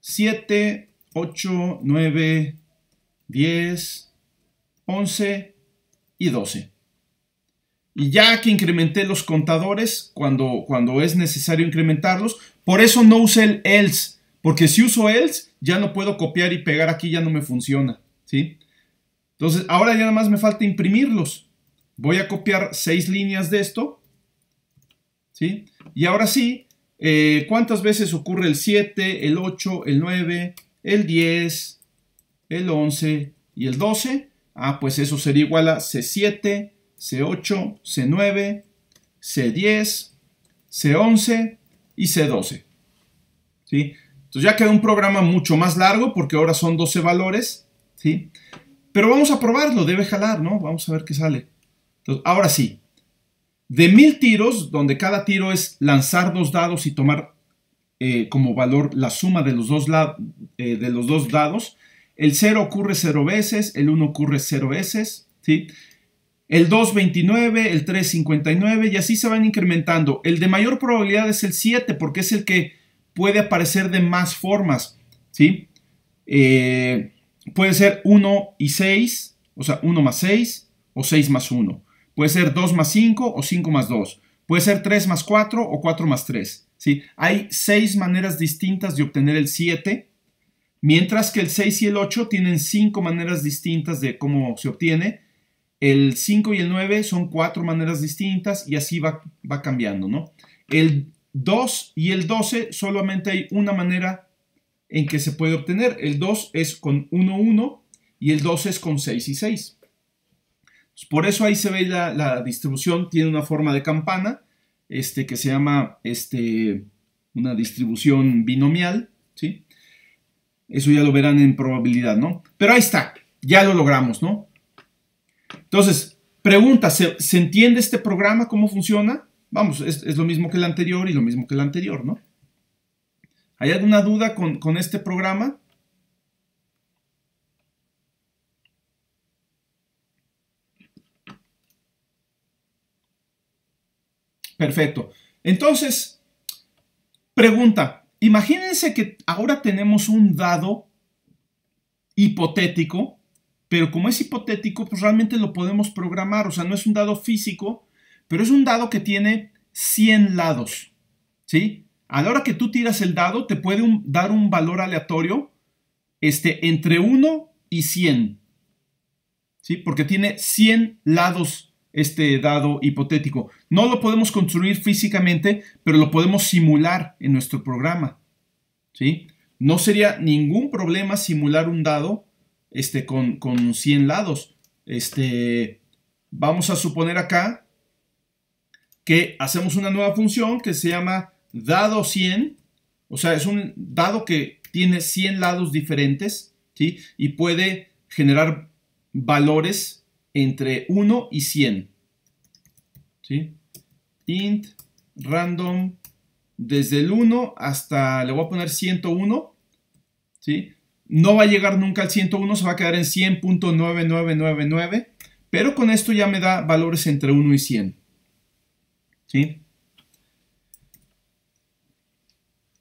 7, 8, 9, 10, 11 y 12. Y ya que incrementé los contadores, cuando es necesario incrementarlos, por eso no usé el else, porque si uso else, ya no puedo copiar y pegar aquí, ya no me funciona, ¿sí? Entonces, ahora ya nada más me falta imprimirlos. Voy a copiar 6 líneas de esto, ¿sí? Y ahora sí, ¿cuántas veces ocurre el 7, el 8, el 9, el 10, el 11 y el 12? Ah, pues eso sería igual a C7, C8, C9, C10, C11 y C12. ¿Sí? Entonces ya queda un programa mucho más largo porque ahora son 12 valores. ¿Sí? Pero vamos a probarlo, debe jalar, ¿no? Vamos a ver qué sale. Entonces, ahora sí, de 1000 tiros, donde cada tiro es lanzar 2 dados y tomar como valor la suma de los dos dados, el 0 ocurre 0 veces, el 1 ocurre 0 veces, ¿sí? El 2, 29, el 3, 59 y así se van incrementando. El de mayor probabilidad es el 7 porque es el que puede aparecer de más formas, ¿sí? Puede ser 1 y 6, o sea, 1 más 6 o 6 más 1. Puede ser 2 más 5 o 5 más 2. Puede ser 3 más 4 o 4 más 3. ¿Sí? Hay 6 maneras distintas de obtener el 7, mientras que el 6 y el 8 tienen 5 maneras distintas de cómo se obtiene. El 5 y el 9 son 4 maneras distintas y así va cambiando, ¿no? El 2 y el 12 solamente hay una manera en que se puede obtener. El 2 es con 1, 1 y el 12 es con 6 y 6. Por eso ahí se ve la distribución, tiene una forma de campana, que se llama una distribución binomial, ¿sí? Eso ya lo verán en probabilidad, ¿no? Pero ahí está, ya lo logramos, ¿no? Entonces, pregunta, ¿se entiende este programa? ¿Cómo funciona? Vamos, es lo mismo que el anterior y lo mismo que el anterior, ¿no? ¿Hay alguna duda con este programa? Perfecto. Entonces, pregunta, imagínense que ahora tenemos un dado hipotético, pero como es hipotético, pues realmente lo podemos programar, o sea, no es un dado físico, pero es un dado que tiene 100 lados, ¿sí? A la hora que tú tiras el dado, te puede dar un valor aleatorio entre 1 y 100, ¿sí? Porque tiene 100 lados este dado hipotético. No lo podemos construir físicamente, pero lo podemos simular en nuestro programa, ¿sí? No sería ningún problema simular un dado con 100 lados. Vamos a suponer acá que hacemos una nueva función que se llama dado 100, o sea, es un dado que tiene 100 lados diferentes, ¿sí? Y puede generar valores entre 1 y 100, ¿sí? Int random desde el 1 hasta, le voy a poner 101, ¿sí? No va a llegar nunca al 101, se va a quedar en 100.9999, pero con esto ya me da valores entre 1 y 100, ¿sí?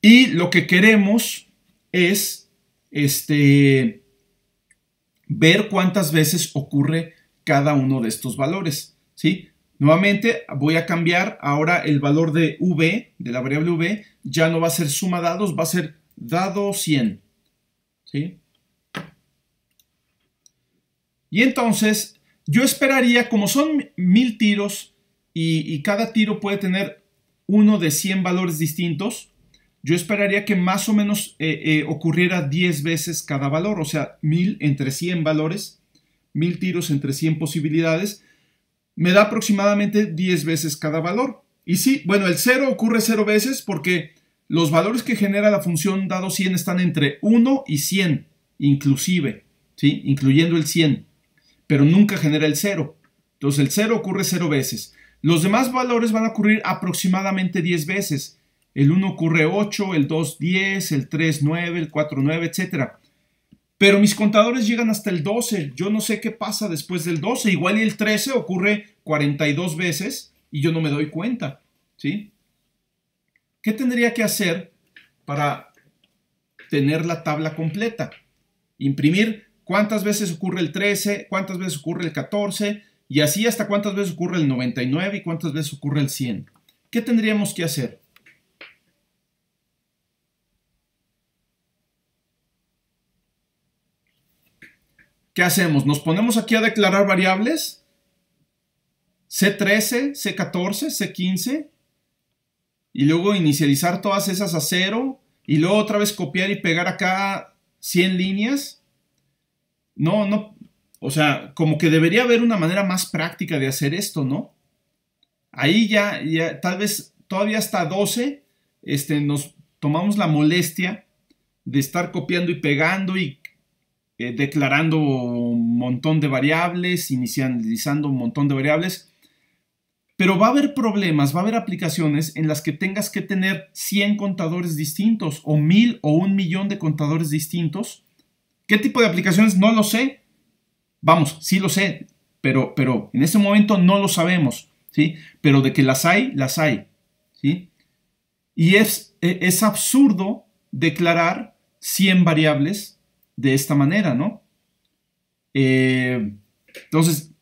Y lo que queremos es ver cuántas veces ocurre cada uno de estos valores, ¿sí? Nuevamente voy a cambiar ahora el valor de v, de la variable v, ya no va a ser suma dados, va a ser dado 100, ¿sí? Y entonces yo esperaría, como son 1000 tiros y cada tiro puede tener uno de 100 valores distintos, yo esperaría que más o menos ocurriera 10 veces cada valor, o sea, 1000 entre 100 valores, 1000 tiros entre 100 posibilidades, me da aproximadamente 10 veces cada valor. Y sí, bueno, el 0 ocurre 0 veces porque los valores que genera la función dado 100 están entre 1 y 100, inclusive, ¿sí? Incluyendo el 100, pero nunca genera el 0. Entonces el 0 ocurre 0 veces. Los demás valores van a ocurrir aproximadamente 10 veces. El 1 ocurre 8, el 2 10, el 3 9, el 4 9, etc. Pero mis contadores llegan hasta el 12. Yo no sé qué pasa después del 12. Igual y el 13 ocurre 42 veces y yo no me doy cuenta, ¿sí? ¿Qué tendría que hacer para tener la tabla completa? Imprimir cuántas veces ocurre el 13, cuántas veces ocurre el 14 y así hasta cuántas veces ocurre el 99 y cuántas veces ocurre el 100. ¿Qué tendríamos que hacer? ¿Qué hacemos? ¿Nos ponemos aquí a declarar variables? C13, C14, C15 y luego inicializar todas esas a 0 y luego otra vez copiar y pegar acá 100 líneas. No, o sea, como que debería haber una manera más práctica de hacer esto, ¿no? Ahí ya tal vez todavía hasta 12 nos tomamos la molestia de estar copiando y pegando y declarando un montón de variables, inicializando un montón de variables. Pero va a haber problemas, va a haber aplicaciones en las que tengas que tener 100 contadores distintos o 1000 o 1.000.000 de contadores distintos. ¿Qué tipo de aplicaciones? No lo sé. Vamos, sí lo sé, pero en este momento no lo sabemos, ¿sí? Pero de que las hay, ¿sí? Y es absurdo declarar 100 variables de esta manera, ¿no? Entonces,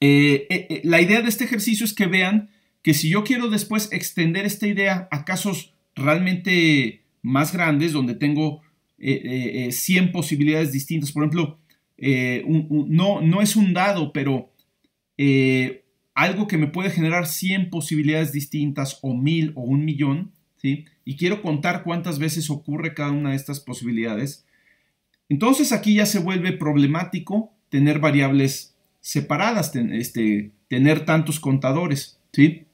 la idea de este ejercicio es que vean que si yo quiero después extender esta idea a casos realmente más grandes, donde tengo 100 posibilidades distintas, por ejemplo, no es un dado, pero algo que me puede generar 100 posibilidades distintas o 1000 o 1.000.000, ¿sí? Y quiero contar cuántas veces ocurre cada una de estas posibilidades. Entonces aquí ya se vuelve problemático tener variables separadas, tener tantos contadores, ¿sí?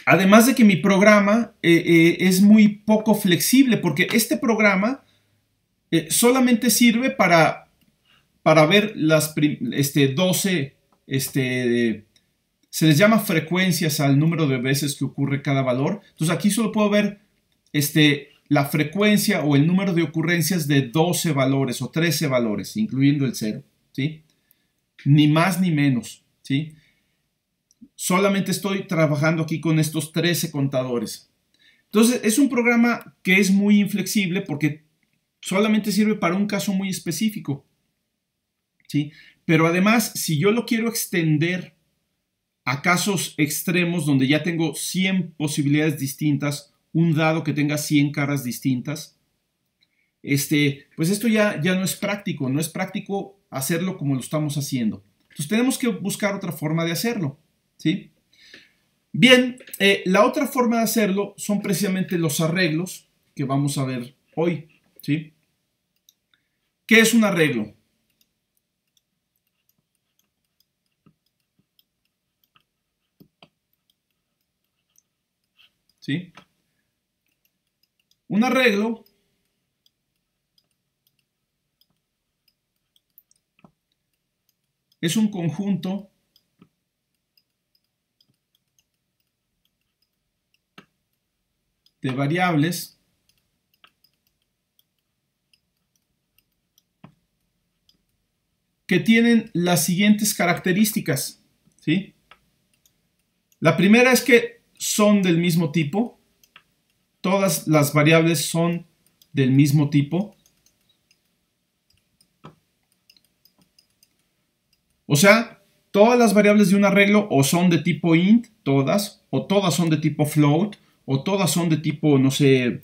Además de que mi programa es muy poco flexible, porque este programa solamente sirve para ver las 12, se les llama frecuencias al número de veces que ocurre cada valor. Entonces aquí solo puedo ver la frecuencia o el número de ocurrencias de 12 valores o 13 valores, incluyendo el 0, ¿sí? Ni más ni menos, ¿sí? Solamente estoy trabajando aquí con estos 13 contadores. Entonces es un programa que es muy inflexible porque solamente sirve para un caso muy específico, ¿sí? Pero además, si yo lo quiero extender a casos extremos donde ya tengo 100 posibilidades distintas, un dado que tenga 100 caras distintas, pues esto ya no es práctico, no es práctico hacerlo como lo estamos haciendo. Entonces tenemos que buscar otra forma de hacerlo, ¿sí? Bien, la otra forma de hacerlo son precisamente los arreglos que vamos a ver hoy, ¿sí? ¿Qué es un arreglo? ¿Sí? Un arreglo es un conjunto de variables que tienen las siguientes características, ¿sí? La primera es que son del mismo tipo. Todas las variables son del mismo tipo. O sea, todas las variables de un arreglo o son de tipo int, todas, o todas son de tipo float, o todas son de tipo, no sé,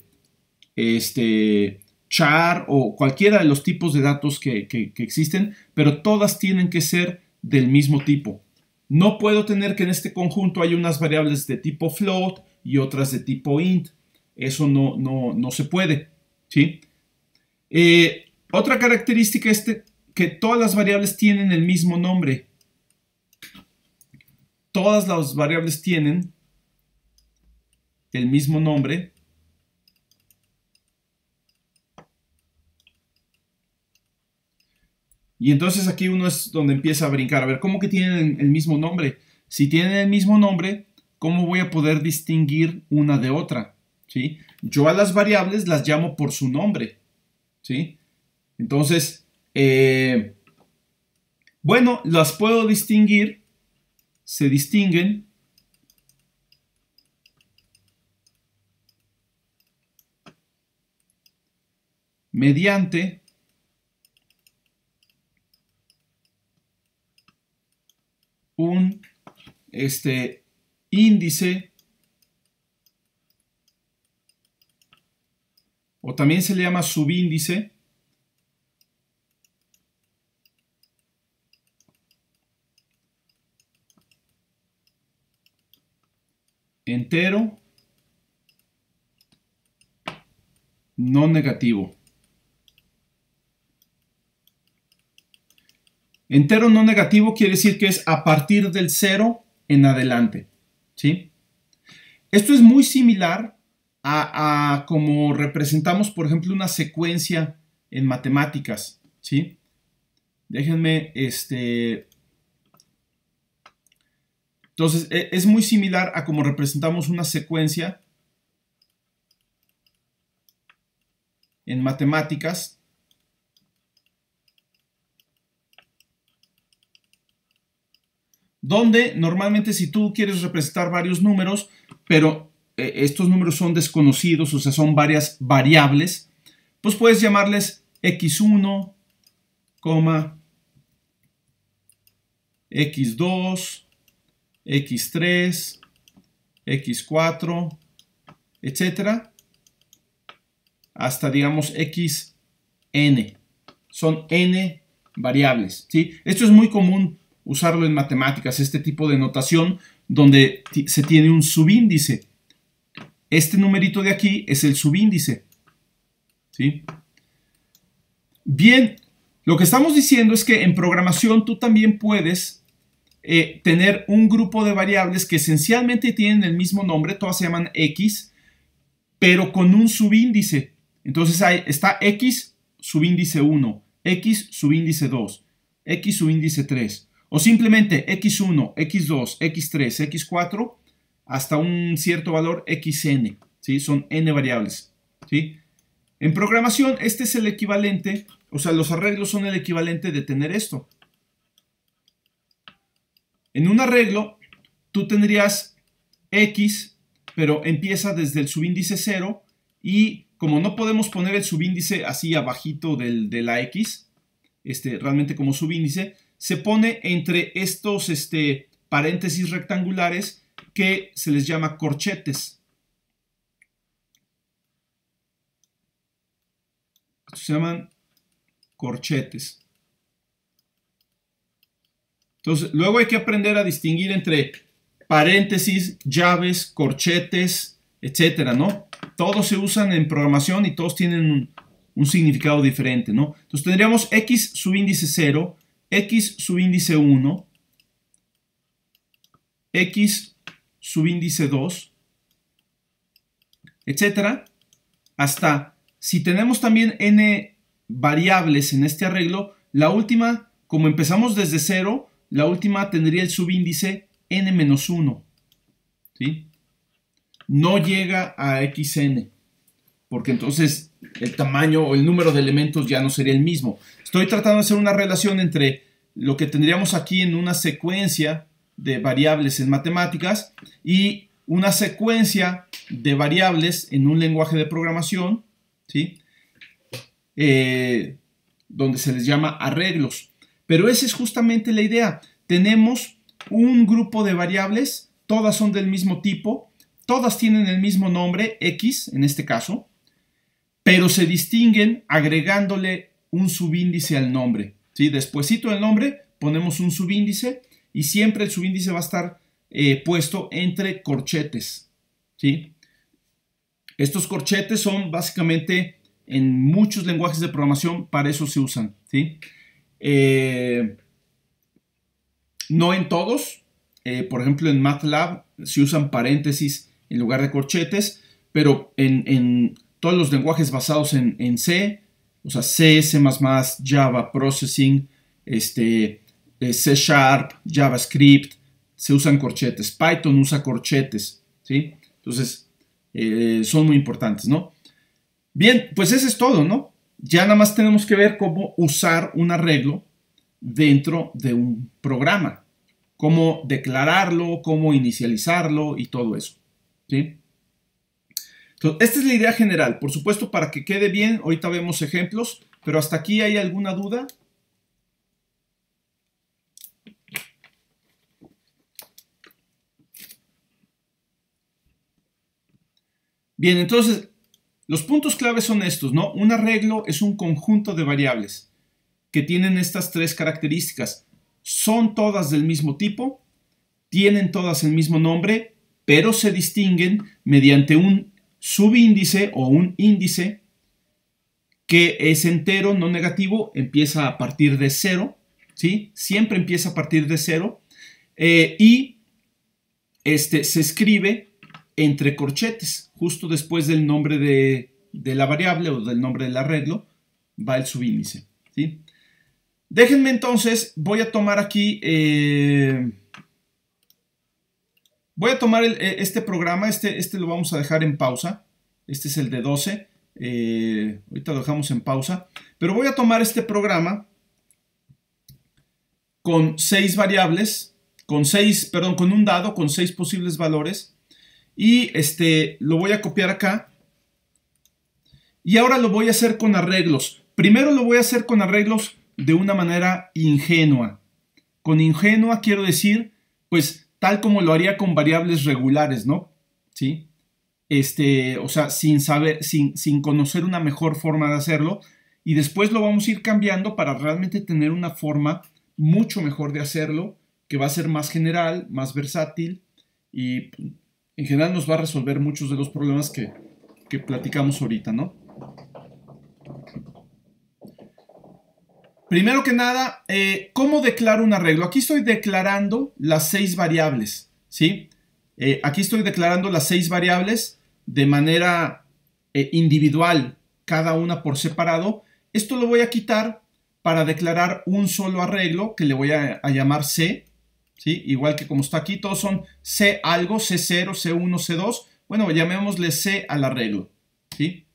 char o cualquiera de los tipos de datos que existen, pero todas tienen que ser del mismo tipo. No puedo tener que en este conjunto hay unas variables de tipo float y otras de tipo int. Eso no se puede, ¿sí? Otra característica es que todas las variables tienen el mismo nombre. Todas las variables tienen el mismo nombre. Y entonces aquí uno es donde empieza a brincar. A ver, ¿cómo que tienen el mismo nombre? Si tienen el mismo nombre, ¿cómo voy a poder distinguir una de otra? ¿Sí? Yo a las variables las llamo por su nombre, ¿sí? Entonces, bueno, las puedo distinguir, se distinguen mediante un índice, o también se le llama subíndice, entero no negativo. Entero no negativo quiere decir que es a partir del 0 en adelante, ¿sí? Esto es muy similar a como representamos, por ejemplo, una secuencia en matemáticas, ¿sí? Déjenme, entonces, es muy similar a como representamos una secuencia en matemáticas. Donde normalmente si tú quieres representar varios números, pero estos números son desconocidos, o sea, son varias variables, pues puedes llamarles x1, x2, x3, x4, etcétera, hasta digamos xn. Son n variables, ¿sí? Esto es muy común usarlo en matemáticas, este tipo de notación donde se tiene un subíndice. Este numerito de aquí es el subíndice, ¿sí? Bien, lo que estamos diciendo es que en programación tú también puedes tener un grupo de variables que esencialmente tienen el mismo nombre, todas se llaman X, pero con un subíndice. Entonces está X subíndice 1, X subíndice 2, X subíndice 3, o simplemente X1, X2, X3, X4, hasta un cierto valor Xn, ¿sí? Son n variables, ¿sí? En programación este es el equivalente, o sea, los arreglos son el equivalente de tener esto. En un arreglo, tú tendrías X, pero empieza desde el subíndice 0 y como no podemos poner el subíndice así abajito de la X, realmente como subíndice, se pone entre estos paréntesis rectangulares que se les llama corchetes. Estos se llaman corchetes. Entonces, luego hay que aprender a distinguir entre paréntesis, llaves, corchetes, etcétera, ¿no? Todos se usan en programación y todos tienen un significado diferente, ¿no? Entonces tendríamos X subíndice 0, X subíndice 1, X subíndice 2, etcétera, hasta si tenemos también n variables en este arreglo, la última, como empezamos desde 0, la última tendría el subíndice n-1, ¿sí? No llega a xn, porque entonces el tamaño o el número de elementos ya no sería el mismo. Estoy tratando de hacer una relación entre lo que tendríamos aquí en una secuencia de variables en matemáticas y una secuencia de variables en un lenguaje de programación, ¿sí? Donde se les llama arreglos. Pero esa es justamente la idea. Tenemos un grupo de variables, todas son del mismo tipo, todas tienen el mismo nombre, X en este caso, pero se distinguen agregándole un subíndice al nombre, ¿sí? Despuésito del nombre ponemos un subíndice y siempre el subíndice va a estar puesto entre corchetes, ¿sí? Estos corchetes son básicamente en muchos lenguajes de programación, para eso se usan, ¿sí? No en todos, por ejemplo en MATLAB se usan paréntesis en lugar de corchetes, pero en todos los lenguajes basados en C, o sea, C, C++, Java, Processing, C#, JavaScript, se usan corchetes. Python usa corchetes, ¿sí? Entonces, son muy importantes, ¿no? Bien, pues eso es todo, ¿no? Ya nada más tenemos que ver cómo usar un arreglo dentro de un programa. Cómo declararlo, cómo inicializarlo y todo eso, ¿sí? Entonces, esta es la idea general. Por supuesto, para que quede bien, ahorita vemos ejemplos, pero hasta aquí, ¿hay alguna duda? Bien, entonces, los puntos claves son estos, ¿no? Un arreglo es un conjunto de variables que tienen estas tres características. Son todas del mismo tipo, tienen todas el mismo nombre, pero se distinguen mediante un subíndice o un índice que es entero, no negativo, empieza a partir de 0, ¿sí? Siempre empieza a partir de 0 y se escribe entre corchetes, justo después del nombre de la variable o del nombre del arreglo, va el subíndice, ¿sí? Déjenme entonces, voy a tomar aquí, voy a tomar este programa, este lo vamos a dejar en pausa, este es el de 12, ahorita lo dejamos en pausa, pero voy a tomar este programa con 6 variables, con un dado, con 6 posibles valores, y lo voy a copiar acá, y ahora lo voy a hacer con arreglos. Primero lo voy a hacer con arreglos de una manera ingenua. Con ingenua quiero decir, pues, tal como lo haría con variables regulares, ¿no? ¿Sí? O sea, sin saber, sin conocer una mejor forma de hacerlo, y después lo vamos a ir cambiando para realmente tener una forma mucho mejor de hacerlo, que va a ser más general, más versátil, y en general nos va a resolver muchos de los problemas que platicamos ahorita, ¿no? Primero que nada, ¿cómo declaro un arreglo? Aquí estoy declarando las 6 variables, ¿sí? Aquí estoy declarando las 6 variables de manera individual, cada una por separado. Esto lo voy a quitar para declarar un solo arreglo que le voy a llamar C, ¿sí? Igual que como está aquí, todos son C algo, C0, C1, C2. Bueno, llamémosle C al arreglo, ¿sí?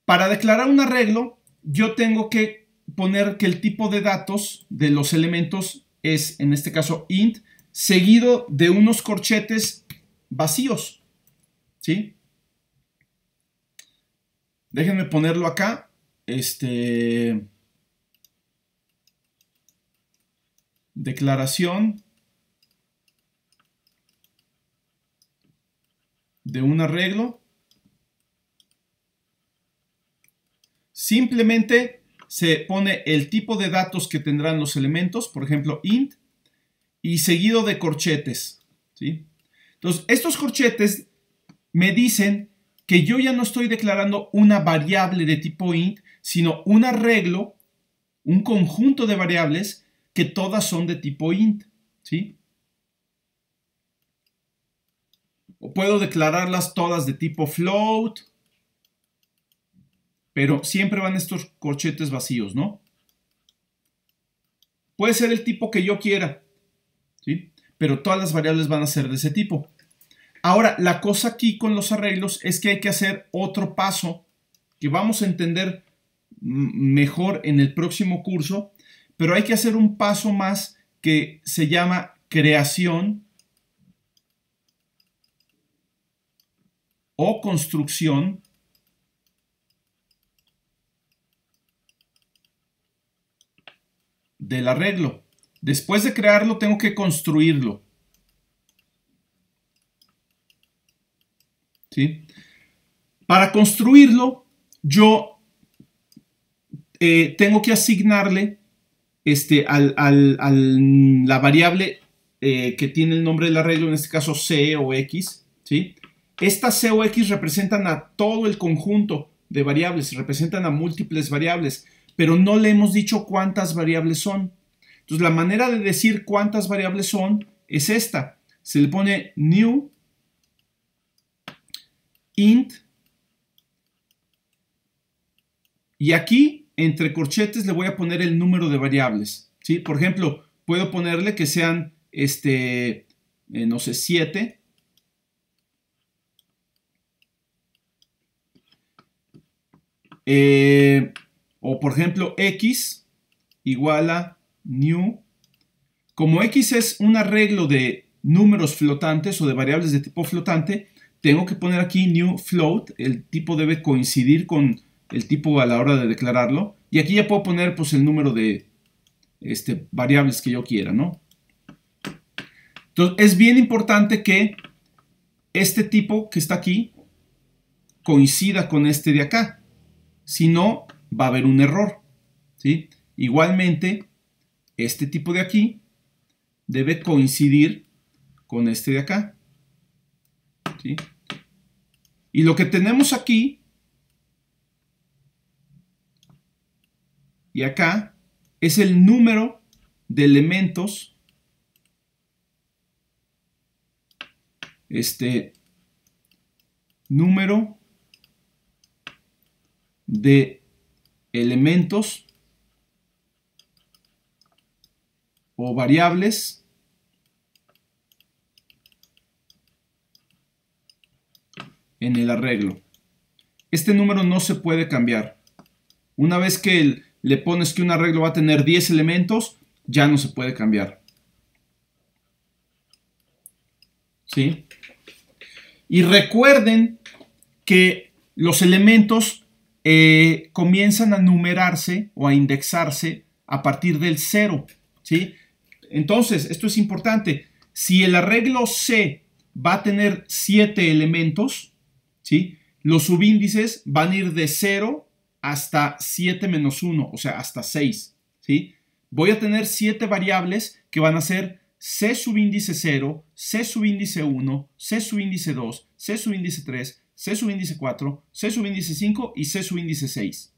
Para declarar un arreglo, yo tengo que poner que el tipo de datos de los elementos es, en este caso, int, seguido de unos corchetes vacíos, ¿sí? Déjenme ponerlo acá. Declaración de un arreglo. Simplemente se pone el tipo de datos que tendrán los elementos, por ejemplo, int, y seguido de corchetes, ¿sí? Entonces, estos corchetes me dicen que yo ya no estoy declarando una variable de tipo int, sino un arreglo, un conjunto de variables que todas son de tipo int, ¿sí? O puedo declararlas todas de tipo float, pero siempre van estos corchetes vacíos, ¿no? Puede ser el tipo que yo quiera, ¿sí? Pero todas las variables van a ser de ese tipo. Ahora, la cosa aquí con los arreglos es que hay que hacer otro paso que vamos a entender mejor en el próximo curso, pero hay que hacer un paso más que se llama creación o construcción del arreglo. Después de crearlo, tengo que construirlo, ¿sí? Para construirlo, yo tengo que asignarle la variable que tiene el nombre del arreglo, en este caso C o X, ¿sí? Estas C o X representan a todo el conjunto de variables, representan a múltiples variables, pero no le hemos dicho cuántas variables son. Entonces, la manera de decir cuántas variables son es esta. Se le pone new int y aquí, entre corchetes, le voy a poner el número de variables, ¿sí? Por ejemplo, puedo ponerle que sean, no sé, 7. O por ejemplo, x igual a new. Como x es un arreglo de números flotantes o de variables de tipo flotante, tengo que poner aquí new float. El tipo debe coincidir con el tipo a la hora de declararlo. Y aquí ya puedo poner pues el número de variables que yo quiera, ¿no? Entonces es bien importante que este tipo que está aquí coincida con este de acá. Si no, va a haber un error, ¿sí? Igualmente, este tipo de aquí debe coincidir con este de acá, ¿sí? Y lo que tenemos aquí y acá es el número de elementos número de elementos o variables en el arreglo. Este número no se puede cambiar. Una vez que le pones que un arreglo va a tener 10 elementos, ya no se puede cambiar. ¿Sí? Y recuerden que los elementos comienzan a numerarse o a indexarse a partir del 0. ¿Sí? Entonces, esto es importante. Si el arreglo C va a tener 7 elementos, ¿sí?, los subíndices van a ir de 0 hasta 7 menos 1, o sea, hasta 6. ¿Sí? Voy a tener 7 variables que van a ser C subíndice 0, C subíndice 1, C subíndice 2, C subíndice 3, C subíndice 4, C subíndice 5 y C subíndice 6.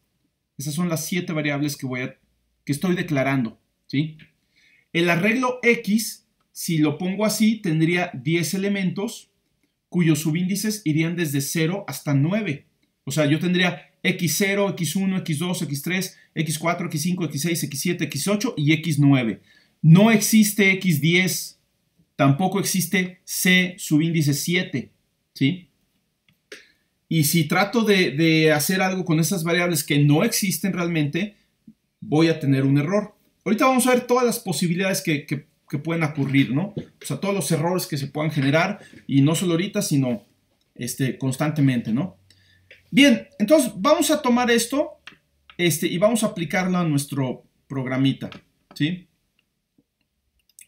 Esas son las 7 variables que estoy declarando. ¿Sí? El arreglo X, si lo pongo así, tendría 10 elementos cuyos subíndices irían desde 0 hasta 9. O sea, yo tendría X0, X1, X2, X3, X4, X5, X6, X7, X8 y X9. No existe X10, tampoco existe C subíndice 7. ¿Sí? Y si trato de hacer algo con esas variables que no existen realmente, voy a tener un error. Ahorita vamos a ver todas las posibilidades que pueden ocurrir, ¿no? O sea, todos los errores que se puedan generar, y no solo ahorita, sino constantemente, ¿no? Bien, entonces vamos a tomar esto y vamos a aplicarlo a nuestro programita, ¿sí?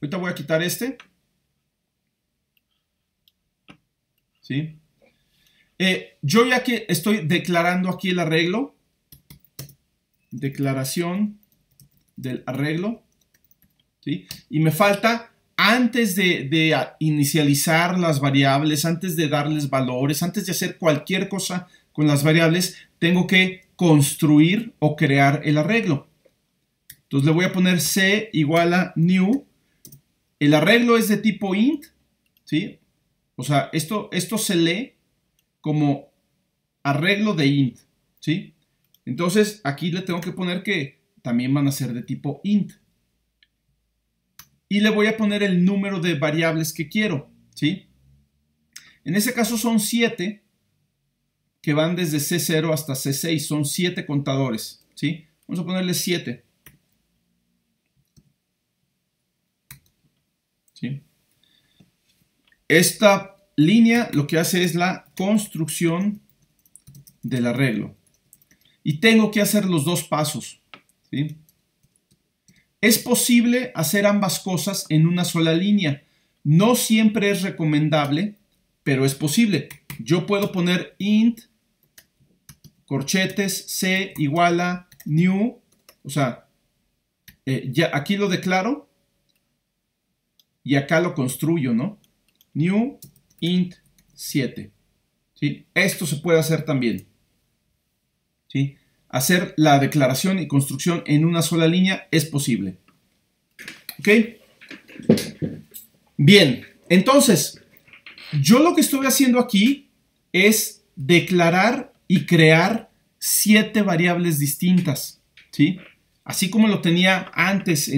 Ahorita voy a quitar ¿sí? Yo ya que estoy declarando aquí el arreglo, declaración del arreglo, ¿sí? Y me falta, antes de inicializar las variables, antes de darles valores, antes de hacer cualquier cosa con las variables, tengo que construir o crear el arreglo. Entonces le voy a poner C igual a new. El arreglo es de tipo int, ¿sí? O sea, esto se lee como arreglo de int, ¿sí? Entonces aquí le tengo que poner que también van a ser de tipo int. Y le voy a poner el número de variables que quiero, ¿sí? En ese caso son 7, que van desde C0 hasta C6, son 7 contadores, ¿sí? Vamos a ponerle 7. ¿Sí? Esta línea lo que hace es la construcción del arreglo. Y tengo que hacer los dos pasos, ¿sí? Es posible hacer ambas cosas en una sola línea. No siempre es recomendable, pero es posible. Yo puedo poner int, corchetes, C igual a new, o sea, ya aquí lo declaro y acá lo construyo, ¿no? New int 7. ¿Sí? Esto se puede hacer también. ¿Sí? Hacer la declaración y construcción en una sola línea es posible. ¿Ok? Bien, entonces, yo lo que estoy haciendo aquí es declarar y crear 7 variables distintas, ¿sí? Así como lo tenía antes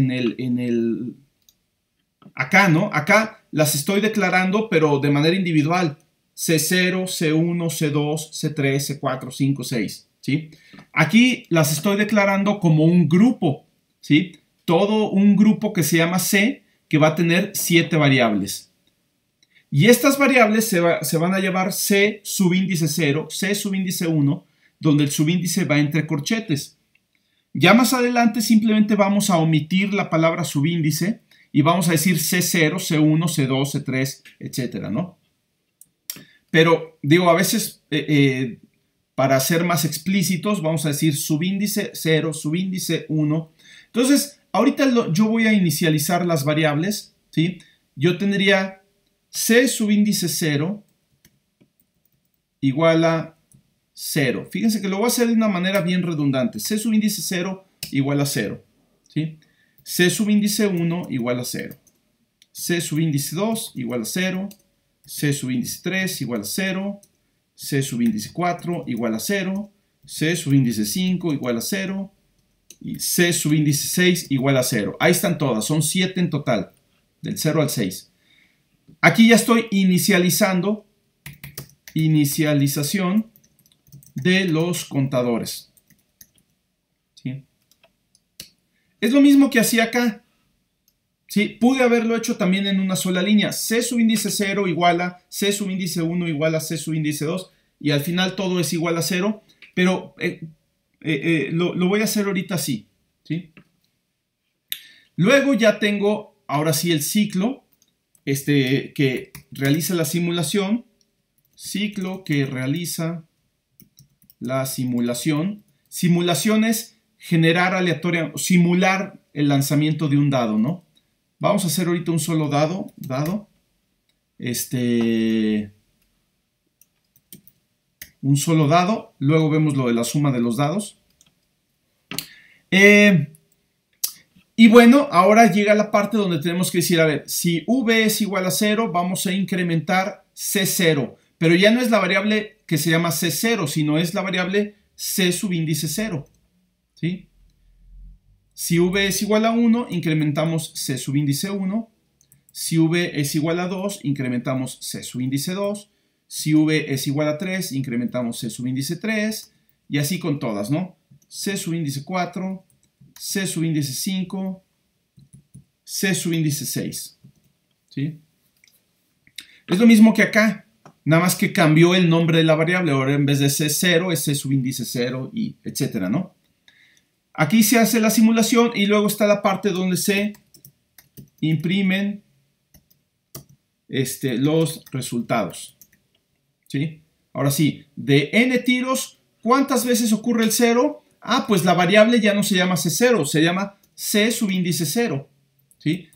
acá, ¿no? Acá las estoy declarando, pero de manera individual. C0, C1, C2, C3, C4, 5, 6, ¿sí? Aquí las estoy declarando como un grupo, ¿sí? Todo un grupo que se llama C, que va a tener 7 variables. Y estas variables se van a llamar C subíndice 0, C subíndice 1, donde el subíndice va entre corchetes. Ya más adelante simplemente vamos a omitir la palabra subíndice y vamos a decir C0, C1, C2, C3, etcétera, ¿no? Pero, digo, a veces, para ser más explícitos, vamos a decir subíndice 0, subíndice 1. Entonces, ahorita yo voy a inicializar las variables, ¿sí? Yo tendría C subíndice 0 igual a 0. Fíjense que lo voy a hacer de una manera bien redundante. C subíndice 0 igual a 0, ¿sí? C subíndice 1 igual a 0. C subíndice 2 igual a 0. C subíndice 3 igual a 0. C subíndice 4 igual a 0, C subíndice 5 igual a 0, y C subíndice 6 igual a 0. Ahí están todas, son 7 en total, del 0 al 6. Aquí ya estoy inicialización de los contadores. ¿Sí? Es lo mismo que hacía acá. ¿Sí? Pude haberlo hecho también en una sola línea. C subíndice 0 igual a C subíndice 1 igual a C subíndice 2. Y al final todo es igual a 0. Pero lo voy a hacer ahorita así. ¿Sí? Luego ya tengo, ahora sí, el ciclo que realiza la simulación. Ciclo que realiza la simulación. Simulación es generar aleatoria, simular el lanzamiento de un dado, ¿no? Vamos a hacer ahorita un solo dado. Un solo dado. Luego vemos lo de la suma de los dados. Y bueno, ahora llega la parte donde tenemos que decir, a ver, si V es igual a 0, vamos a incrementar C0. Pero ya no es la variable que se llama C0, sino es la variable C subíndice 0. ¿Sí? Si V es igual a 1, incrementamos C subíndice 1. Si V es igual a 2, incrementamos C subíndice 2. Si V es igual a 3, incrementamos C subíndice 3. Y así con todas, ¿no? C subíndice 4, C subíndice 5, C subíndice 6. ¿Sí? Es lo mismo que acá, nada más que cambió el nombre de la variable. Ahora en vez de C0 es C subíndice 0 y etcétera, ¿no? Aquí se hace la simulación y luego está la parte donde se imprimen los resultados. ¿Sí? Ahora sí, de n tiros, ¿cuántas veces ocurre el 0? Ah, pues la variable ya no se llama C0, se llama C subíndice 0. ¿Sí?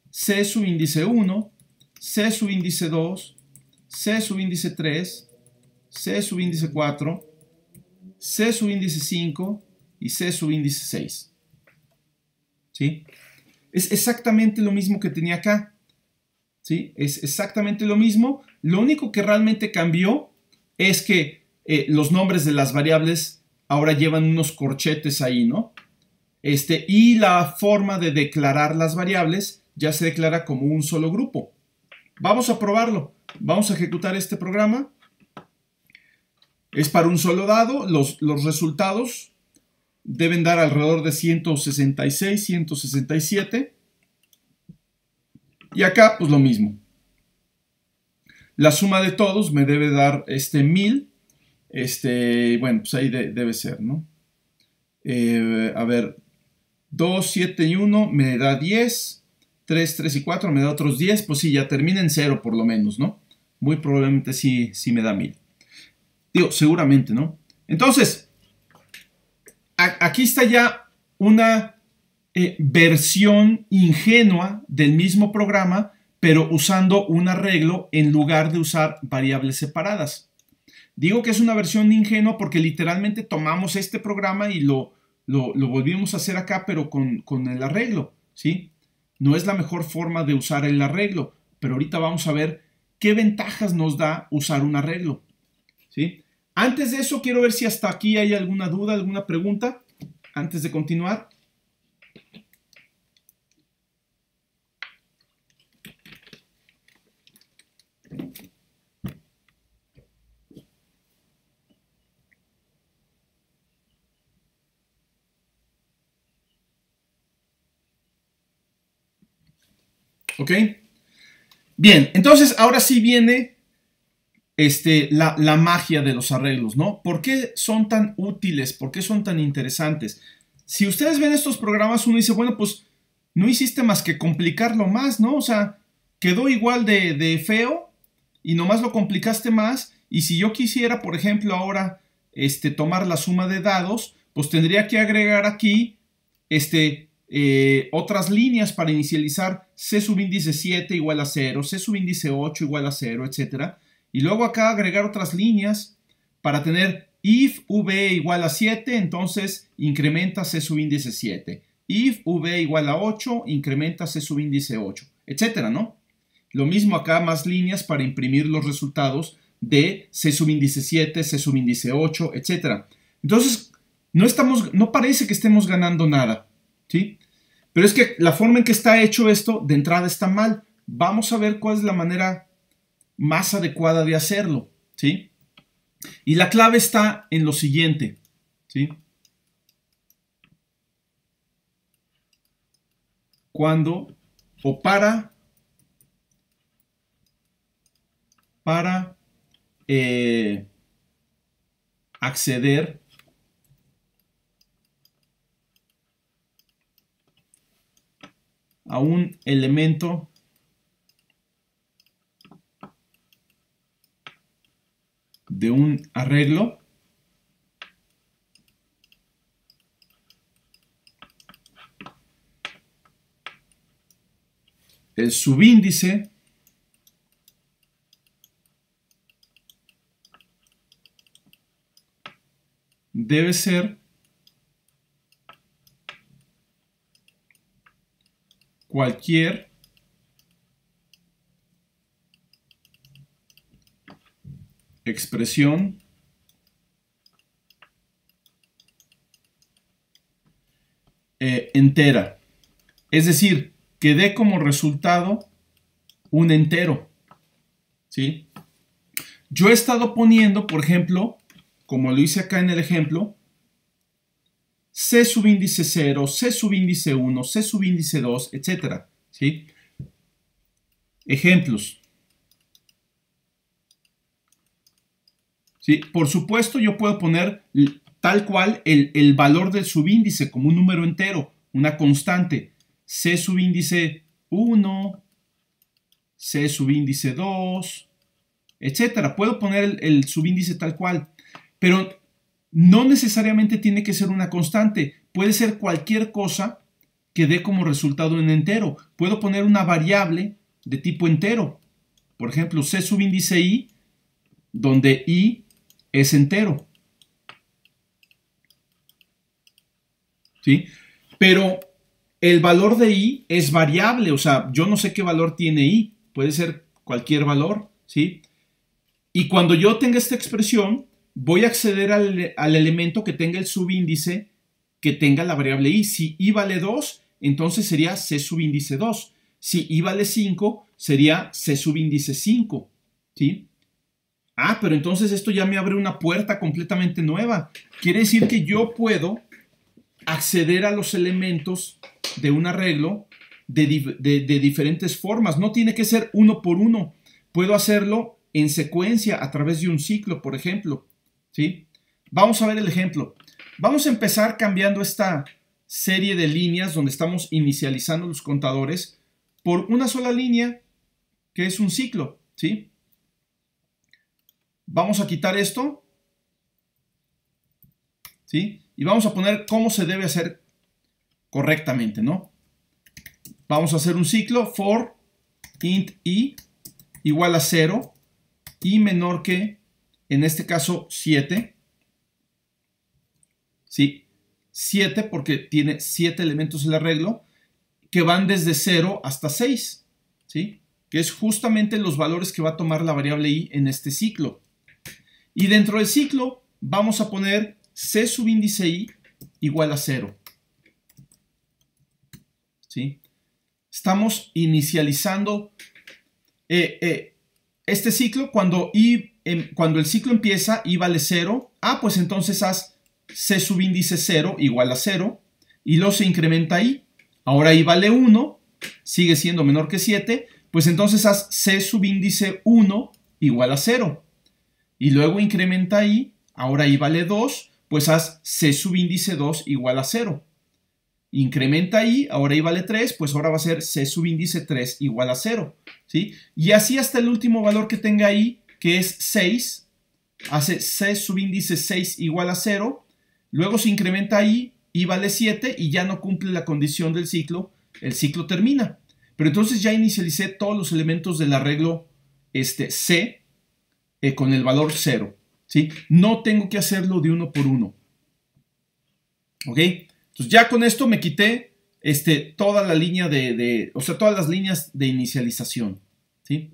C subíndice 1, C subíndice 2, C subíndice 3, C subíndice 4, C subíndice 5 y C subíndice 6. ¿Sí? Es exactamente lo mismo que tenía acá. ¿Sí? Es exactamente lo mismo. Lo único que realmente cambió es que los nombres de las variables ahora llevan unos corchetes ahí, ¿no? Y la forma de declarar las variables ya se declara como un solo grupo. Vamos a probarlo. Vamos a ejecutar este programa. Es para un solo dado. Los resultados deben dar alrededor de 166, 167. Y acá, pues lo mismo. La suma de todos me debe dar 1000. Bueno, pues ahí debe ser, ¿no? A ver, 2, 7 y 1 me da 10. 3, 3 y 4 me da otros 10. Pues sí, ya termina en 0 por lo menos, ¿no? Muy probablemente sí me da 1000. Digo, seguramente, ¿no? Entonces, aquí está ya una versión ingenua del mismo programa, pero usando un arreglo en lugar de usar variables separadas. Digo que es una versión ingenua porque literalmente tomamos este programa y lo volvimos a hacer acá, pero con el arreglo, ¿sí? No es la mejor forma de usar el arreglo, pero ahorita vamos a ver qué ventajas nos da usar un arreglo, ¿sí? Antes de eso, quiero ver si hasta aquí hay alguna duda, alguna pregunta, antes de continuar. ¿Ok? Bien, entonces ahora sí viene la magia de los arreglos, ¿no? ¿Por qué son tan útiles? ¿Por qué son tan interesantes? Si ustedes ven estos programas, uno dice, bueno, pues no hiciste más que complicarlo más, ¿no? O sea, quedó igual de feo y nomás lo complicaste más. Y si yo quisiera, por ejemplo, ahora tomar la suma de dados, pues tendría que agregar aquí otras líneas para inicializar C subíndice 7 igual a 0, C subíndice 8 igual a 0, etc. Y luego acá agregar otras líneas para tener if V igual a 7, entonces incrementa C subíndice 7. If V igual a 8, incrementa C subíndice 8, etc., ¿no? Lo mismo acá, más líneas para imprimir los resultados de C subíndice 7, C subíndice 8, etc. Entonces, no parece que estemos ganando nada, ¿sí? Pero es que la forma en que está hecho esto, de entrada está mal. Vamos a ver cuál es la manera más adecuada de hacerlo, ¿sí? Y la clave está en lo siguiente, ¿sí? Cuando o para acceder a un elemento de un arreglo, el subíndice debe ser cualquier expresión entera. Es decir, que dé como resultado un entero, ¿sí? Yo he estado poniendo, por ejemplo, como lo hice acá en el ejemplo, C subíndice 0, C subíndice 1, C subíndice 2, etc. ¿Sí? Ejemplos. ¿Sí? Por supuesto, yo puedo poner tal cual el valor del subíndice como un número entero, una constante. C subíndice 1, C subíndice 2, etc. Puedo poner el subíndice tal cual, pero no necesariamente tiene que ser una constante. Puede ser cualquier cosa que dé como resultado un entero. Puedo poner una variable de tipo entero. Por ejemplo, C subíndice i, donde i es entero. ¿Sí? Pero el valor de i es variable. O sea, yo no sé qué valor tiene i. Puede ser cualquier valor. ¿Sí? Y cuando yo tenga esta expresión, voy a acceder al elemento que tenga el subíndice que tenga la variable i. Si i vale 2, entonces sería C subíndice 2. Si i vale 5, sería C subíndice 5. ¿Sí? Ah, pero entonces esto ya me abre una puerta completamente nueva. Quiere decir que yo puedo acceder a los elementos de un arreglo de diferentes formas. No tiene que ser uno por uno. Puedo hacerlo en secuencia a través de un ciclo, por ejemplo. ¿Sí? Vamos a ver el ejemplo. Vamos a empezar cambiando esta serie de líneas donde estamos inicializando los contadores por una sola línea que es un ciclo. ¿Sí? Vamos a quitar esto. ¿Sí? Y vamos a poner cómo se debe hacer correctamente, ¿no? Vamos a hacer un ciclo for int i igual a 0, i menor que, en este caso, 7. ¿Sí? 7 porque tiene 7 elementos el arreglo que van desde 0 hasta 6. ¿Sí? Que es justamente los valores que va a tomar la variable i en este ciclo. Y dentro del ciclo vamos a poner C subíndice i igual a 0. ¿Sí? Estamos inicializando este ciclo cuando el ciclo empieza i vale 0. Ah, pues entonces haz C subíndice 0 igual a 0 y luego se incrementa i. Ahora i vale 1, sigue siendo menor que 7, pues entonces haz C subíndice 1 igual a 0. Y luego incrementa i, ahora i vale 2, pues haz C subíndice 2 igual a 0. Incrementa i, ahora i vale 3, pues ahora va a ser C subíndice 3 igual a 0. ¿Sí? Y así hasta el último valor que tenga i, que es 6, hace C subíndice 6 igual a 0. Luego se incrementa i vale 7 y ya no cumple la condición del ciclo, el ciclo termina. Pero entonces ya inicialicé todos los elementos del arreglo C con el valor 0. ¿Sí? No tengo que hacerlo de uno por uno. ¿Ok? Entonces ya con esto me quité toda la línea o sea, todas las líneas de inicialización. ¿Sí?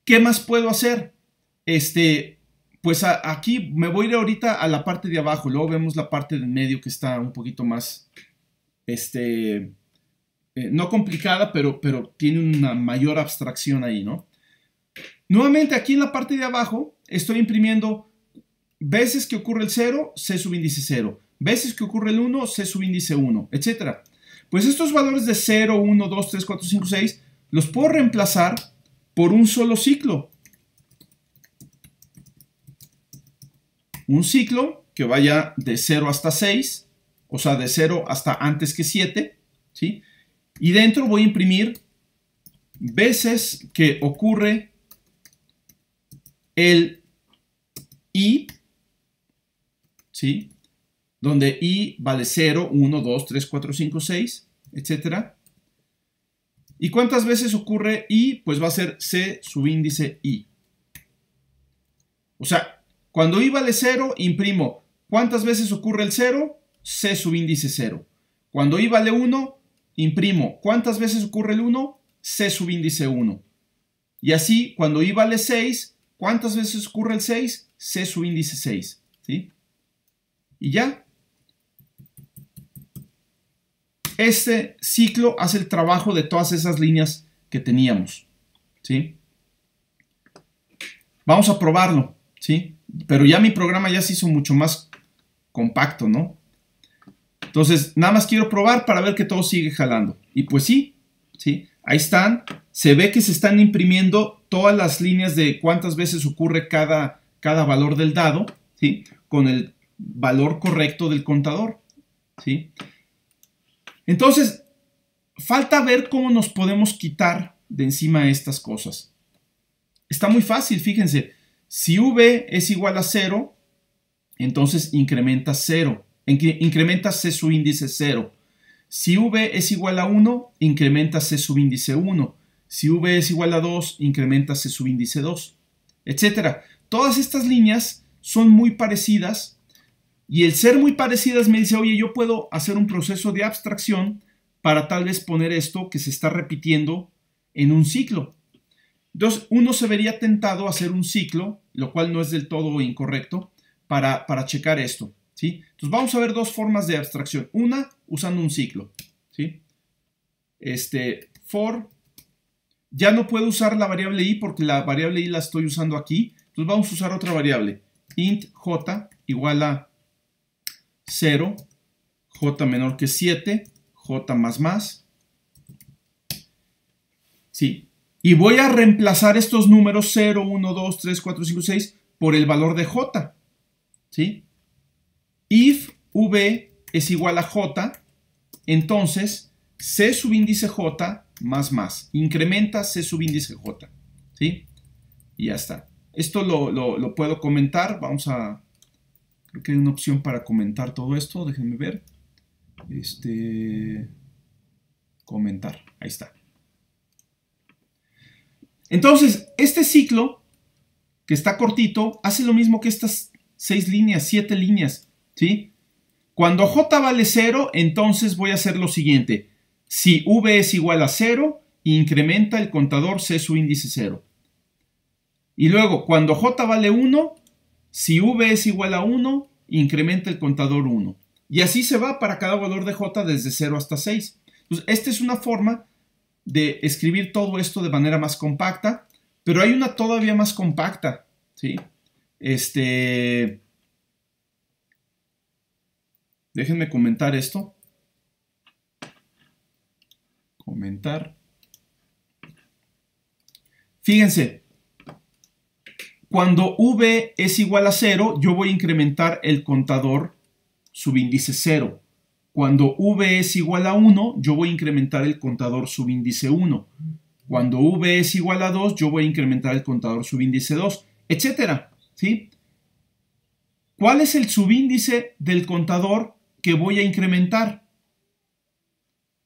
¿Qué más puedo hacer? Pues aquí me voy a ir ahorita a la parte de abajo, luego vemos la parte del medio que está un poquito más, no complicada, pero tiene una mayor abstracción ahí, ¿no? Nuevamente aquí en la parte de abajo estoy imprimiendo veces que ocurre el 0, C subíndice 0, veces que ocurre el 1, C subíndice 1, etc. Pues estos valores de 0, 1, 2, 3, 4, 5, 6 los puedo reemplazar por un solo ciclo. Un ciclo que vaya de 0 hasta 6, o sea, de 0 hasta antes que 7, ¿sí? Y dentro voy a imprimir veces que ocurre el I, ¿sí? Donde I vale 0, 1, 2, 3, 4, 5, 6, etc. ¿Y cuántas veces ocurre I? Pues va a ser C subíndice I. O sea, cuando I vale 0, imprimo ¿cuántas veces ocurre el 0? C subíndice 0. Cuando I vale 1, imprimo ¿cuántas veces ocurre el 1? C subíndice 1. Y así, cuando I vale 6, ¿cuántas veces ocurre el 6? C subíndice 6. ¿Sí? Y ya. Este ciclo hace el trabajo de todas esas líneas que teníamos. ¿Sí? Vamos a probarlo. ¿Sí? Pero ya mi programa ya se hizo mucho más compacto, ¿no? Entonces, nada más quiero probar para ver que todo sigue jalando. Y pues sí, ¿sí? Ahí están. Se ve que se están imprimiendo todas las líneas de cuántas veces ocurre cada valor del dado, ¿sí? Con el valor correcto del contador, ¿sí? Entonces, falta ver cómo nos podemos quitar de encima estas cosas. Está muy fácil, fíjense. Si V es igual a 0, entonces incrementa 0. Incrementa C subíndice 0. Si V es igual a 1, incrementa C subíndice 1. Si V es igual a 2, incrementa C subíndice 2, etc. Todas estas líneas son muy parecidas y el ser muy parecidas me dice, oye, yo puedo hacer un proceso de abstracción para tal vez poner esto que se está repitiendo en un ciclo. Entonces, uno se vería tentado a hacer un ciclo, lo cual no es del todo incorrecto, para checar esto, ¿sí? Entonces, vamos a ver dos formas de abstracción. Una, usando un ciclo, ¿sí? For, ya no puedo usar la variable i porque la variable i la estoy usando aquí. Entonces, vamos a usar otra variable. Int j igual a 0, j menor que 7, j más. ¿Sí? Y voy a reemplazar estos números 0, 1, 2, 3, 4, 5, 6 por el valor de j. ¿Sí? If v es igual a j, entonces c subíndice j más. Incrementa c subíndice j. ¿Sí? Y ya está. Esto lo puedo comentar. Vamos a... Creo que hay una opción para comentar todo esto. Déjenme ver. Comentar. Ahí está. Entonces, este ciclo, que está cortito, hace lo mismo que estas 6 líneas, 7 líneas, ¿sí? Cuando j vale 0, entonces voy a hacer lo siguiente. Si v es igual a 0, incrementa el contador c subíndice 0. Y luego, cuando j vale 1, si v es igual a 1, incrementa el contador 1. Y así se va para cada valor de j desde 0 hasta 6. Entonces, esta es una forma de escribir todo esto de manera más compacta, pero hay una todavía más compacta, ¿sí? Déjenme comentar esto. Comentar. Fíjense, cuando v es igual a 0, yo voy a incrementar el contador subíndice 0. Cuando v es igual a 1, yo voy a incrementar el contador subíndice 1. Cuando v es igual a 2, yo voy a incrementar el contador subíndice 2, etc. ¿Sí? ¿Cuál es el subíndice del contador que voy a incrementar?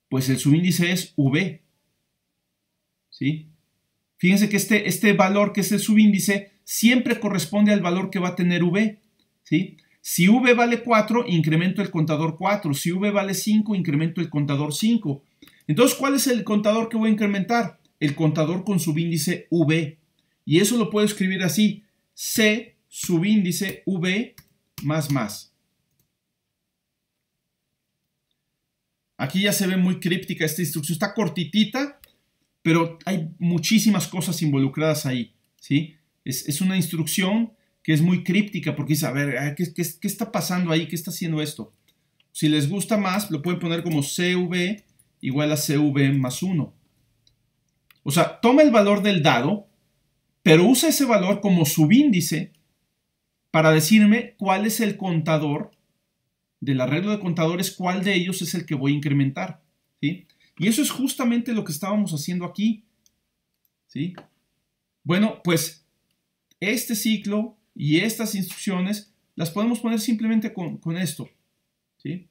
Pues el subíndice es v. ¿Sí? Fíjense que este valor que es el subíndice siempre corresponde al valor que va a tener v. ¿Sí? Si v vale 4, incremento el contador 4. Si v vale 5, incremento el contador 5. Entonces, ¿cuál es el contador que voy a incrementar? El contador con subíndice v. Y eso lo puedo escribir así. C subíndice V más más. Aquí ya se ve muy críptica esta instrucción. Está cortitita, pero hay muchísimas cosas involucradas ahí, ¿sí? Es una instrucción que es muy críptica porque dice, a ver, ¿qué está pasando ahí? ¿Qué está haciendo esto? Si les gusta más, lo pueden poner como CV igual a CV más 1. O sea, toma el valor del dado, pero usa ese valor como subíndice para decirme cuál es el contador del arreglo de contadores, cuál de ellos es el que voy a incrementar, ¿sí? Y eso es justamente lo que estábamos haciendo aquí, ¿sí? Bueno, pues este ciclo y estas instrucciones las podemos poner simplemente con esto, ¿sí?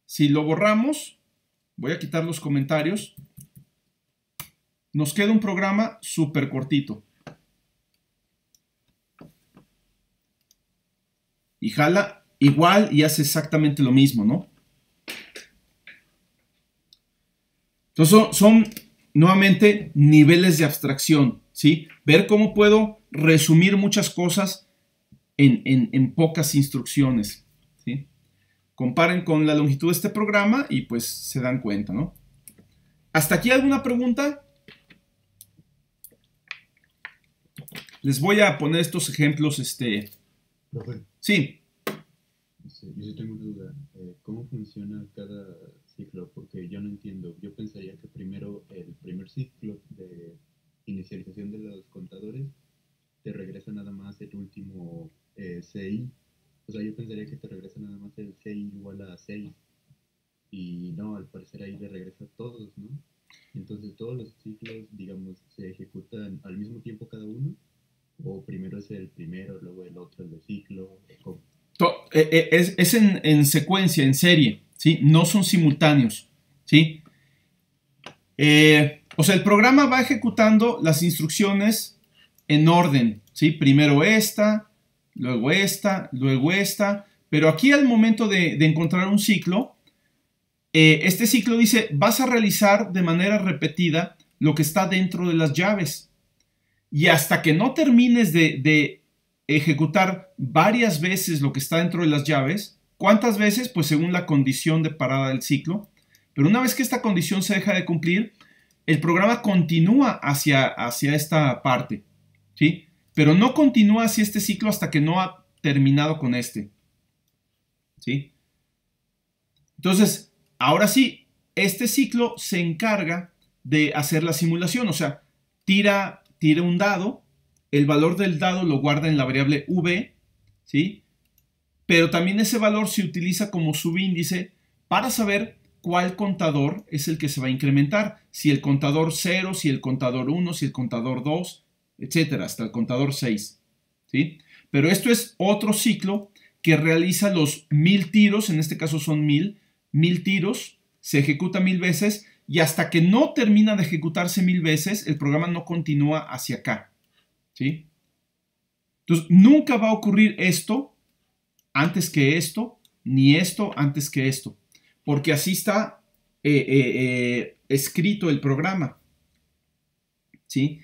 Si lo borramos, voy a quitar los comentarios, nos queda un programa súper cortito. Y jala igual y hace exactamente lo mismo, ¿no? Entonces son nuevamente niveles de abstracción, ¿sí? Ver cómo puedo resumir muchas cosas en pocas instrucciones, ¿sí? Comparen con la longitud de este programa y pues se dan cuenta, ¿no? ¿Hasta aquí alguna pregunta? Les voy a poner estos ejemplos, Profe, Sí, yo sí tengo una duda. ¿Cómo funciona cada ciclo? Porque yo no entiendo. Yo pensaría que primero el primer ciclo de inicialización de los contadores te regresa nada más el último CI. O sea, yo pensaría que te regresa nada más el CI igual a 6. Y no, al parecer ahí le regresa a todos, ¿no? Entonces todos los ciclos, digamos, se ejecutan al mismo tiempo cada uno. ¿O primero es el primero, luego el otro, el ciclo? ¿Cómo? es en secuencia, en serie, ¿sí? No son simultáneos, ¿sí? O sea, el programa va ejecutando las instrucciones en orden, ¿sí? Primero esta, luego esta, pero aquí al momento de encontrar un ciclo, este ciclo dice, vas a realizar de manera repetida lo que está dentro de las llaves. Y hasta que no termines de ejecutar varias veces lo que está dentro de las llaves, ¿cuántas veces? Pues según la condición de parada del ciclo. Pero una vez que esta condición se deja de cumplir, el programa continúa hacia esta parte, ¿sí? Pero no continúa hacia este ciclo hasta que no ha terminado con este, ¿sí? Entonces, ahora sí, este ciclo se encarga de hacer la simulación, o sea, tira un dado, el valor del dado lo guarda en la variable v, ¿sí? Pero también ese valor se utiliza como subíndice para saber cuál contador es el que se va a incrementar, si el contador 0, si el contador 1, si el contador 2, etcétera, hasta el contador 6, ¿sí? Pero esto es otro ciclo que realiza los 1000 tiros, en este caso son 1000 tiros, se ejecuta 1000 veces y hasta que no termina de ejecutarse 1000 veces, el programa no continúa hacia acá, ¿sí? Entonces, nunca va a ocurrir esto antes que esto, ni esto antes que esto, porque así está escrito el programa, ¿sí?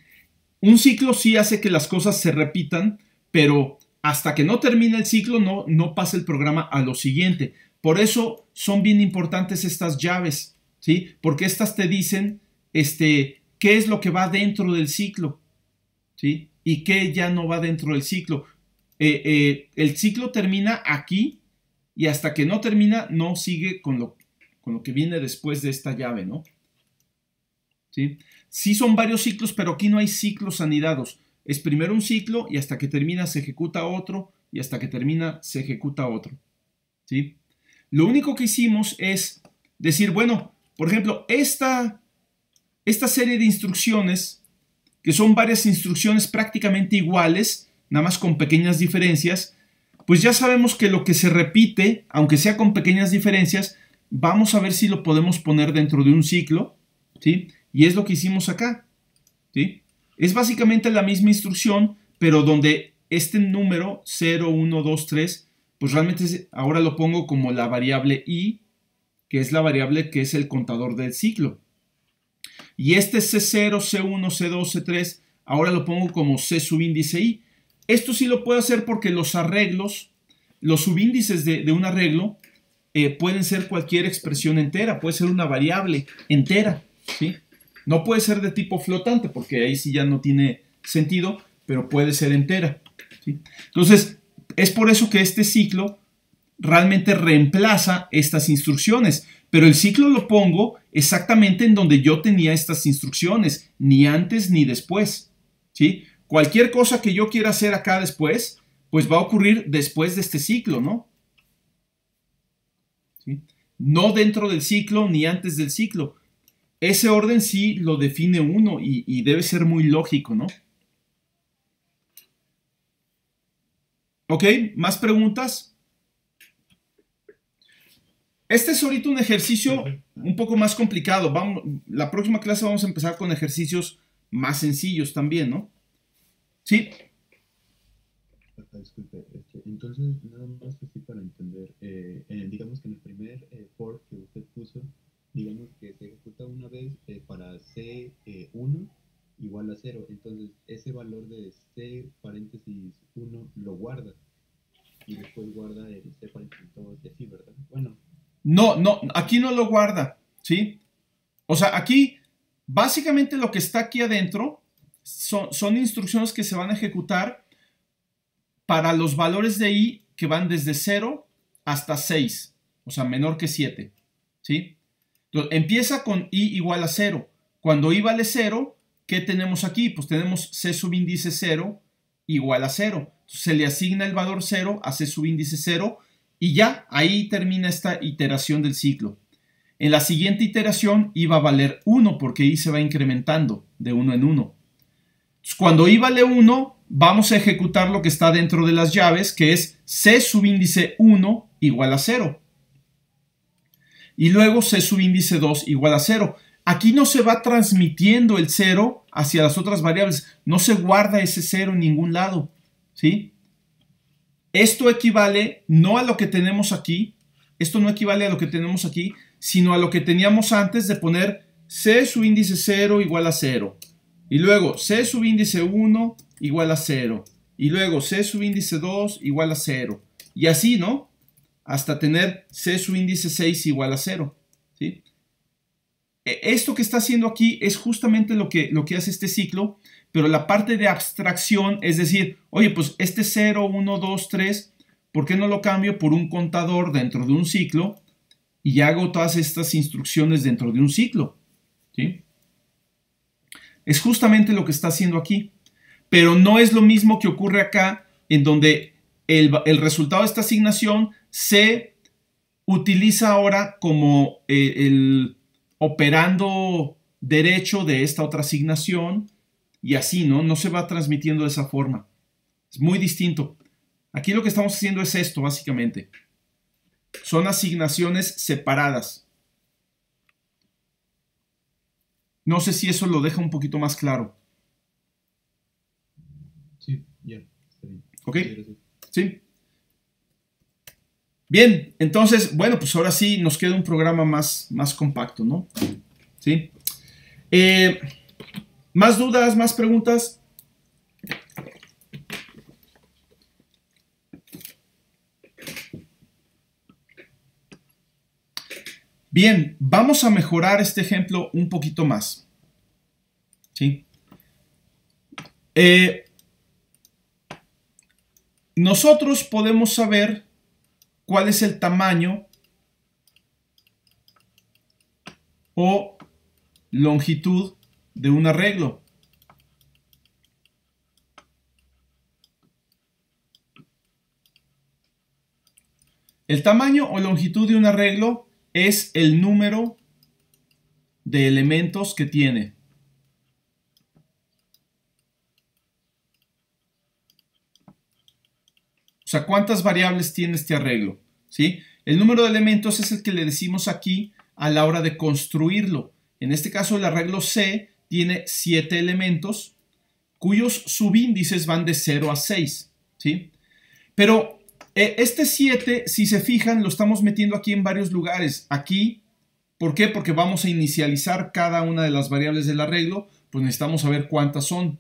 Un ciclo sí hace que las cosas se repitan, pero hasta que no termine el ciclo no pasa el programa a lo siguiente. Por eso son bien importantes estas llaves, ¿sí? Porque estas te dicen qué es lo que va dentro del ciclo, ¿sí? Y qué ya no va dentro del ciclo. El ciclo termina aquí y hasta que no termina no sigue con lo que viene después de esta llave, ¿no? ¿Sí? Sí son varios ciclos, pero aquí no hay ciclos anidados. Es primero un ciclo y hasta que termina se ejecuta otro y hasta que termina se ejecuta otro, ¿sí? Lo único que hicimos es decir, bueno, por ejemplo, esta serie de instrucciones, que son varias instrucciones prácticamente iguales, nada más con pequeñas diferencias, pues ya sabemos que lo que se repite, aunque sea con pequeñas diferencias, vamos a ver si lo podemos poner dentro de un ciclo, ¿sí? Y es lo que hicimos acá, ¿sí? Es básicamente la misma instrucción, pero donde este número 0, 1, 2, 3, pues realmente ahora lo pongo como la variable i, que es la variable que es el contador del ciclo. Y este C0, C1, C2, C3, ahora lo pongo como C subíndice i. Esto sí lo puedo hacer porque los arreglos, los subíndices de un arreglo pueden ser cualquier expresión entera, puede ser una variable entera, ¿sí? No puede ser de tipo flotante porque ahí sí ya no tiene sentido, pero puede ser entera, ¿sí? Entonces, es por eso que este ciclo realmente reemplaza estas instrucciones, pero el ciclo lo pongo exactamente en donde yo tenía estas instrucciones, ni antes ni después, ¿sí? Cualquier cosa que yo quiera hacer acá después, pues va a ocurrir después de este ciclo, ¿no? ¿Sí? No dentro del ciclo ni antes del ciclo. Ese orden sí lo define uno y debe ser muy lógico, ¿no? ¿Ok? ¿Más preguntas? Este es ahorita un ejercicio un poco más complicado. La próxima clase vamos a empezar con ejercicios más sencillos también, ¿no? Sí. Disculpe, entonces nada más así para entender, digamos que en el primer for que usted puso, digamos que se ejecuta una vez para C1 igual a 0, entonces ese valor de C paréntesis 1 lo guarda y después guarda el C paréntesis 2 y así, ¿verdad? Bueno. No, aquí no lo guarda, ¿sí? O sea, aquí básicamente lo que está aquí adentro son instrucciones que se van a ejecutar para los valores de i que van desde 0 hasta 6, o sea, menor que 7, ¿sí? Entonces, empieza con i igual a 0. Cuando i vale 0, ¿qué tenemos aquí? Pues tenemos c subíndice 0 igual a 0. Entonces, se le asigna el valor 0 a c subíndice 0 y ya, ahí termina esta iteración del ciclo. En la siguiente iteración i va a valer 1 porque i se va incrementando de 1 en 1. Entonces, cuando i vale 1, vamos a ejecutar lo que está dentro de las llaves, que es c subíndice 1 igual a 0. Y luego c subíndice 2 igual a 0. Aquí no se va transmitiendo el 0 hacia las otras variables. No se guarda ese 0 en ningún lado, ¿sí? Esto equivale no a lo que tenemos aquí. Esto no equivale a lo que tenemos aquí, sino a lo que teníamos antes de poner c subíndice 0 igual a 0. Y luego c subíndice 1 igual a 0. Y luego c subíndice 2 igual a 0. Y así, ¿no? Hasta tener c subíndice 6 igual a 0. ¿Sí? Esto que está haciendo aquí es justamente lo que hace este ciclo, pero la parte de abstracción es decir, oye, pues este 0, 1, 2, 3, ¿por qué no lo cambio por un contador dentro de un ciclo y hago todas estas instrucciones dentro de un ciclo? ¿Sí? Es justamente lo que está haciendo aquí, pero no es lo mismo que ocurre acá, en donde el resultado de esta asignación se utiliza ahora como el operando derecho de esta otra asignación y así, ¿no? No se va transmitiendo de esa forma. Es muy distinto. Aquí lo que estamos haciendo es esto, básicamente. Son asignaciones separadas. No sé si eso lo deja un poquito más claro. Sí, ya, está bien. ¿Ok? Sí. Bien, entonces, bueno, pues ahora sí nos queda un programa más compacto, ¿no? ¿Sí? ¿Más dudas, más preguntas? Bien, vamos a mejorar este ejemplo un poquito más. ¿Sí? Nosotros podemos saber cuál es el tamaño o longitud de un arreglo. El tamaño o longitud de un arreglo es el número de elementos que tiene. O sea, ¿cuántas variables tiene este arreglo? ¿Sí? El número de elementos es el que le decimos aquí a la hora de construirlo. En este caso, el arreglo C tiene 7 elementos, cuyos subíndices van de 0 a 6. ¿Sí? Pero este 7, si se fijan, lo estamos metiendo aquí en varios lugares. Aquí, ¿por qué? Porque vamos a inicializar cada una de las variables del arreglo, pues necesitamos saber cuántas son.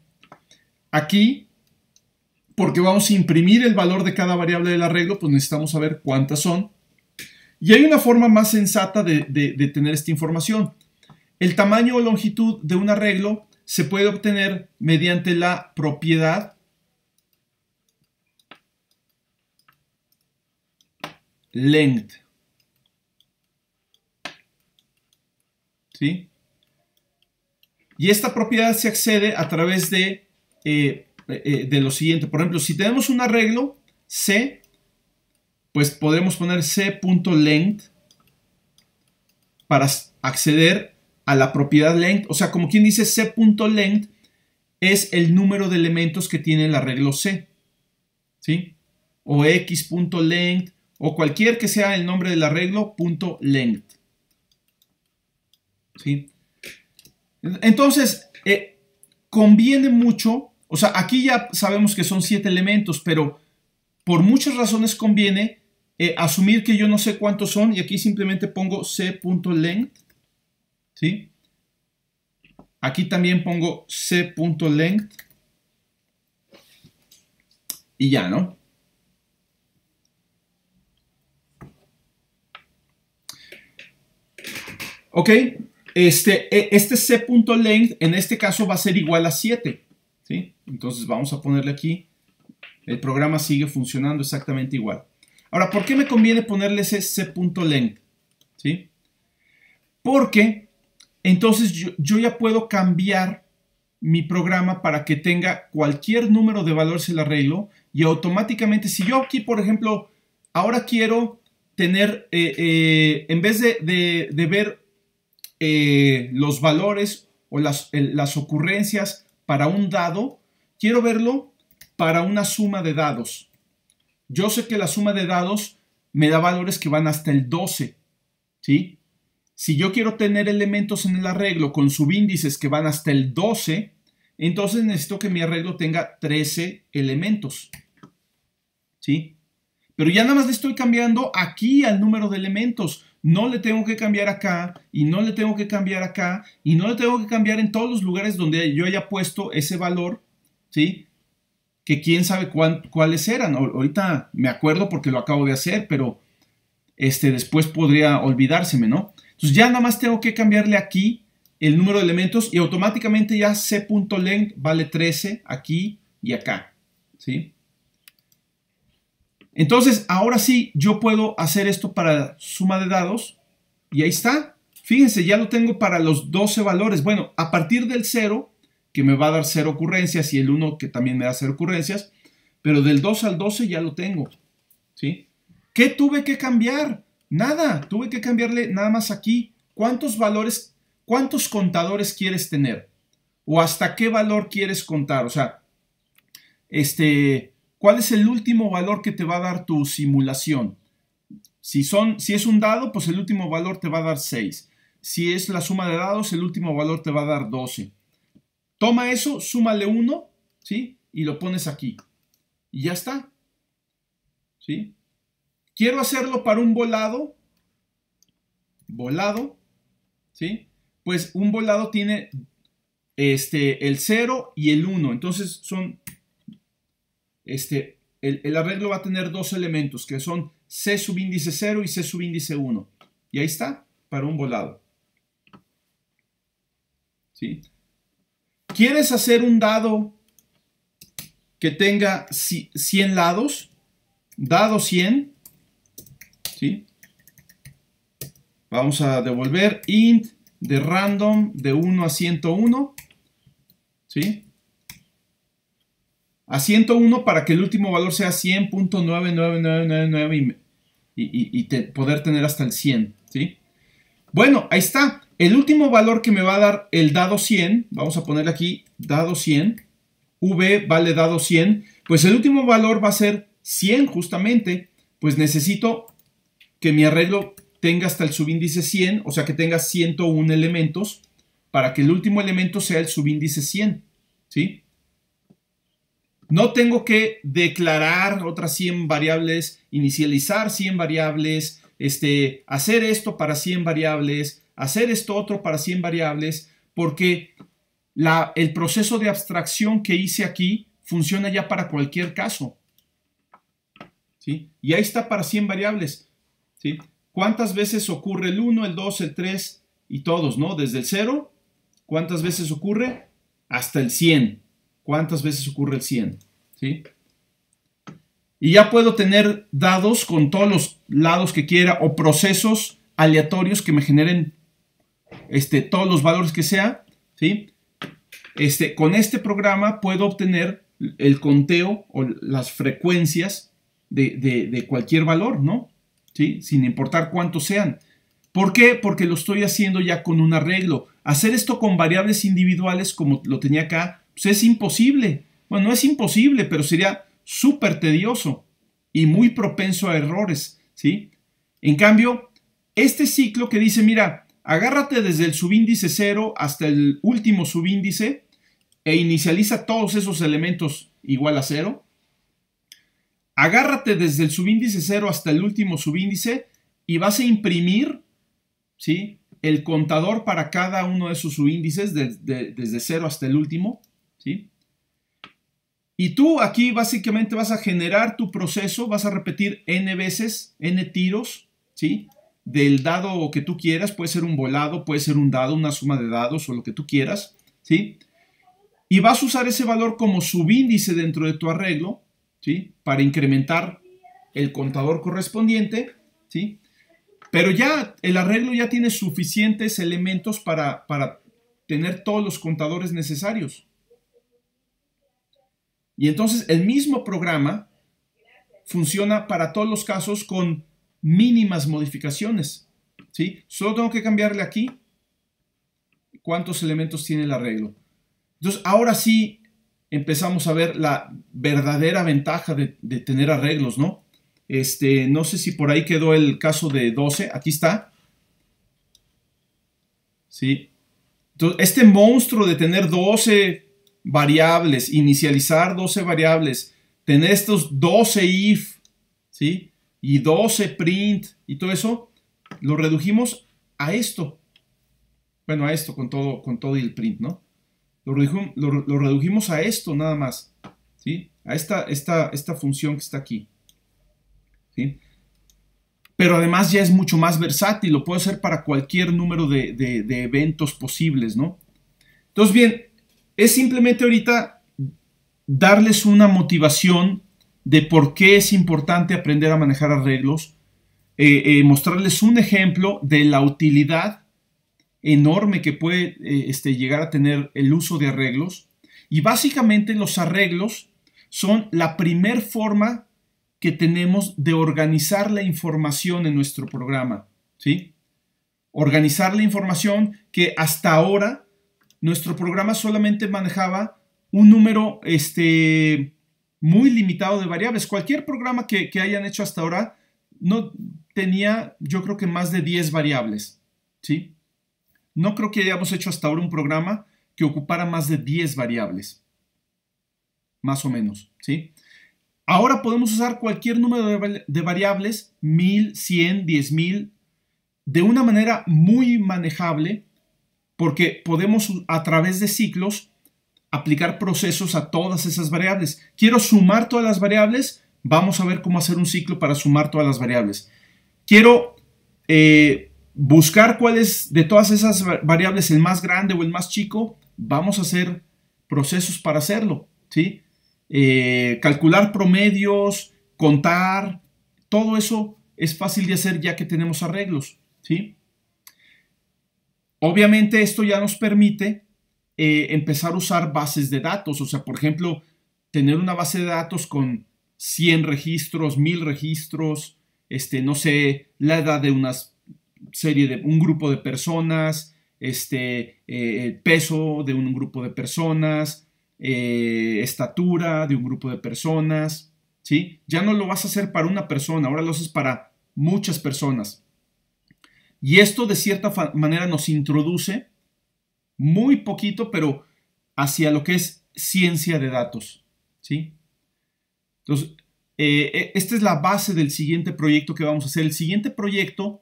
Aquí, porque vamos a imprimir el valor de cada variable del arreglo, pues necesitamos saber cuántas son. Y hay una forma más sensata de tener esta información. El tamaño o longitud de un arreglo se puede obtener mediante la propiedad length. ¿Sí? Y esta propiedad se accede a través de lo siguiente. Por ejemplo, si tenemos un arreglo C, pues podremos poner C.length para acceder a la propiedad length. O sea, como quien dice, C.length es el número de elementos que tiene el arreglo C. ¿Sí? O X.length o cualquier que sea el nombre del arreglo, .length. ¿Sí? Entonces, conviene mucho, o sea, aquí ya sabemos que son 7 elementos, pero por muchas razones conviene asumir que yo no sé cuántos son y aquí simplemente pongo C.length, ¿sí? Aquí también pongo C.length y ya, ¿no? Ok. Este C.length en este caso va a ser igual a 7, ¿sí? Entonces vamos a ponerle aquí, el programa sigue funcionando exactamente igual. Ahora, ¿por qué me conviene ponerle ese C.length? ¿Sí? Porque entonces yo ya puedo cambiar mi programa para que tenga cualquier número de valores el arreglo y automáticamente, si yo aquí, por ejemplo, ahora quiero tener, en vez de ver los valores o las ocurrencias para un dado, quiero verlo para una suma de dados. Yo sé que la suma de dados me da valores que van hasta el 12, ¿sí? Si yo quiero tener elementos en el arreglo con subíndices que van hasta el 12, entonces necesito que mi arreglo tenga 13 elementos, ¿sí? Pero ya nada más le estoy cambiando aquí al número de elementos. No le tengo que cambiar acá, y no le tengo que cambiar acá, y no le tengo que cambiar en todos los lugares donde yo haya puesto ese valor, ¿sí? Que quién sabe cuáles eran. Ahorita me acuerdo porque lo acabo de hacer, pero después podría olvidárseme, ¿no? Entonces ya nada más tengo que cambiarle aquí el número de elementos y automáticamente ya C.length vale 13 aquí y acá, ¿sí? Entonces, ahora sí, yo puedo hacer esto para suma de dados y ahí está. Fíjense, ya lo tengo para los 12 valores. Bueno, a partir del 0, que me va a dar 0 ocurrencias, y el 1, que también me da 0 ocurrencias, pero del 2 al 12 ya lo tengo, ¿sí? ¿Qué tuve que cambiar? Nada, tuve que cambiarle nada más aquí. ¿Cuántos valores, cuántos contadores quieres tener? ¿O hasta qué valor quieres contar? O sea, ¿cuál es el último valor que te va a dar tu simulación? Si es un dado, pues el último valor te va a dar 6. Si es la suma de dados, el último valor te va a dar 12. Toma eso, súmale 1, ¿sí? Y lo pones aquí. Y ya está, ¿sí? Quiero hacerlo para un volado, ¿sí? Pues un volado tiene el 0 y el 1. Entonces son, el arreglo va a tener dos elementos que son C subíndice 0 y C subíndice 1. Y ahí está, para un volado, ¿sí? ¿Quieres hacer un dado que tenga 100 lados? Dado 100, ¿sí? Vamos a devolver int de random de 1 a 101, ¿sí? A 101 para que el último valor sea 100.99999 y poder tener hasta el 100, ¿sí? Bueno, ahí está. El último valor que me va a dar el dado 100, vamos a ponerle aquí dado 100, v vale dado 100, pues el último valor va a ser 100 justamente, pues necesito que mi arreglo tenga hasta el subíndice 100, o sea que tenga 101 elementos, para que el último elemento sea el subíndice 100, ¿sí? No tengo que declarar otras 100 variables, inicializar 100 variables, hacer esto para 100 variables, hacer esto otro para 100 variables, porque el proceso de abstracción que hice aquí funciona ya para cualquier caso, ¿sí? Y ahí está para 100 variables, ¿sí? ¿Cuántas veces ocurre el 1, el 2, el 3 y todos, ¿no? Desde el 0, ¿cuántas veces ocurre? Hasta el 100. ¿Cuántas veces ocurre el 100? ¿Sí? Y ya puedo tener dados con todos los lados que quiera o procesos aleatorios que me generen todos los valores que sea, ¿sí? Con este programa puedo obtener el conteo o las frecuencias de cualquier valor, ¿no? ¿Sí? Sin importar cuántos sean. ¿Por qué? Porque lo estoy haciendo ya con un arreglo. Hacer esto con variables individuales como lo tenía acá, pues es imposible. Bueno, no es imposible, pero sería súper tedioso y muy propenso a errores, ¿sí? En cambio, este ciclo que dice, mira, agárrate desde el subíndice 0 hasta el último subíndice e inicializa todos esos elementos igual a 0. Agárrate desde el subíndice 0 hasta el último subíndice y vas a imprimir, ¿sí?, el contador para cada uno de esos subíndices desde 0 hasta el último, ¿sí? Y tú aquí básicamente vas a generar tu proceso, vas a repetir n veces, n tiros, ¿sí?, del dado que tú quieras. Puede ser un volado, puede ser un dado, una suma de dados o lo que tú quieras, ¿sí? Y vas a usar ese valor como subíndice dentro de tu arreglo, ¿sí?, para incrementar el contador correspondiente, ¿sí? Pero ya el arreglo ya tiene suficientes elementos para tener todos los contadores necesarios. Y entonces el mismo programa funciona para todos los casos con mínimas modificaciones, ¿sí? Solo tengo que cambiarle aquí cuántos elementos tiene el arreglo. Entonces ahora sí empezamos a ver la verdadera ventaja de tener arreglos, ¿no? No sé si por ahí quedó el caso de 12. Aquí está. ¿Sí? Entonces, este monstruo de tener 12 variables, inicializar 12 variables, tener estos 12 if, ¿sí?, y 12 print y todo eso, lo redujimos a esto. Bueno, a esto con todo y el print, ¿no? Lo redujimos a esto nada más, ¿sí? A esta función que está aquí, ¿sí? Pero además ya es mucho más versátil, lo puedo hacer para cualquier número de eventos posibles, ¿no? Entonces, bien, es simplemente ahorita darles una motivación de por qué es importante aprender a manejar arreglos, mostrarles un ejemplo de la utilidad enorme que puede llegar a tener el uso de arreglos. Y básicamente los arreglos son la primer forma que tenemos de organizar la información en nuestro programa, ¿sí? Organizar la información que hasta ahora nuestro programa solamente manejaba un número muy limitado de variables. Cualquier programa que hayan hecho hasta ahora no tenía, yo creo que más de 10 variables, ¿sí? No creo que hayamos hecho hasta ahora un programa que ocupara más de 10 variables, más o menos, ¿sí? Ahora podemos usar cualquier número de variables, 1000, 100, 10,000, de una manera muy manejable, porque podemos a través de ciclos aplicar procesos a todas esas variables. Quiero sumar todas las variables, vamos a ver cómo hacer un ciclo para sumar todas las variables. Quiero buscar cuál es de todas esas variables el más grande o el más chico, vamos a hacer procesos para hacerlo, ¿sí? Calcular promedios, contar, todo eso es fácil de hacer ya que tenemos arreglos, ¿sí? Obviamente esto ya nos permite empezar a usar bases de datos, o sea, por ejemplo, tener una base de datos con 100 registros, 1000 registros, no sé, la edad de un grupo de personas, el peso de un grupo de personas, estatura de un grupo de personas, ¿sí? Ya no lo vas a hacer para una persona, ahora lo haces para muchas personas. Y esto de cierta manera nos introduce muy poquito, pero hacia lo que es ciencia de datos, ¿sí? Entonces, esta es la base del siguiente proyecto que vamos a hacer. El siguiente proyecto,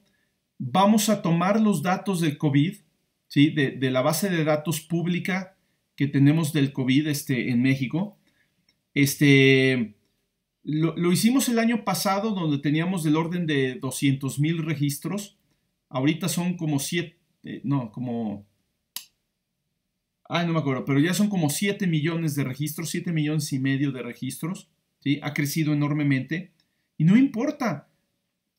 vamos a tomar los datos del COVID, ¿sí?, de la base de datos pública que tenemos del COVID en México. Lo hicimos el año pasado, donde teníamos del orden de 200,000 registros. Ahorita son como 7, no, como... no me acuerdo, pero ya son como 7 millones de registros, 7 millones y medio de registros, ¿sí? Ha crecido enormemente y no importa.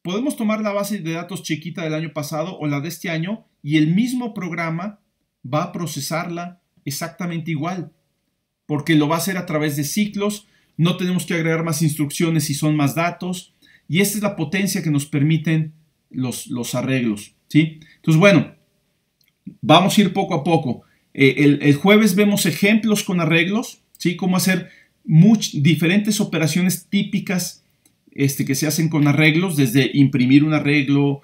Podemos tomar la base de datos chiquita del año pasado o la de este año y el mismo programa va a procesarla exactamente igual, porque lo va a hacer a través de ciclos. No tenemos que agregar más instrucciones si son más datos, y esta es la potencia que nos permiten los arreglos, ¿sí? Entonces, bueno, vamos a ir poco a poco. El jueves vemos ejemplos con arreglos, ¿sí? Cómo hacer diferentes operaciones típicas que se hacen con arreglos, desde imprimir un arreglo,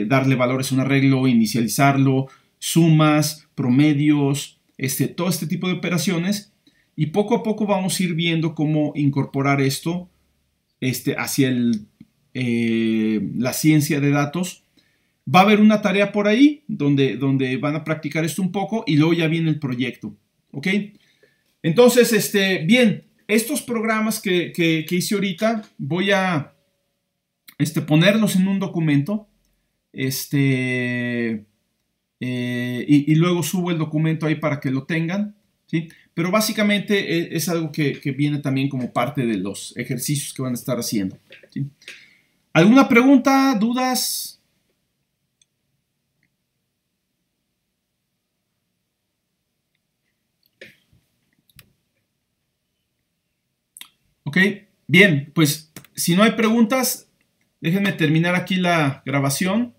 darle valores a un arreglo, inicializarlo, sumas, promedios, todo este tipo de operaciones. Y poco a poco vamos a ir viendo cómo incorporar esto hacia la ciencia de datos. Va a haber una tarea por ahí donde van a practicar esto un poco y luego ya viene el proyecto. ¿Ok? Entonces, bien, estos programas que hice ahorita voy a ponerlos en un documento y luego subo el documento ahí para que lo tengan, ¿sí? Pero básicamente es algo que viene también como parte de los ejercicios que van a estar haciendo, ¿sí? ¿Alguna pregunta, dudas? Ok, bien, pues si no hay preguntas, déjenme terminar aquí la grabación.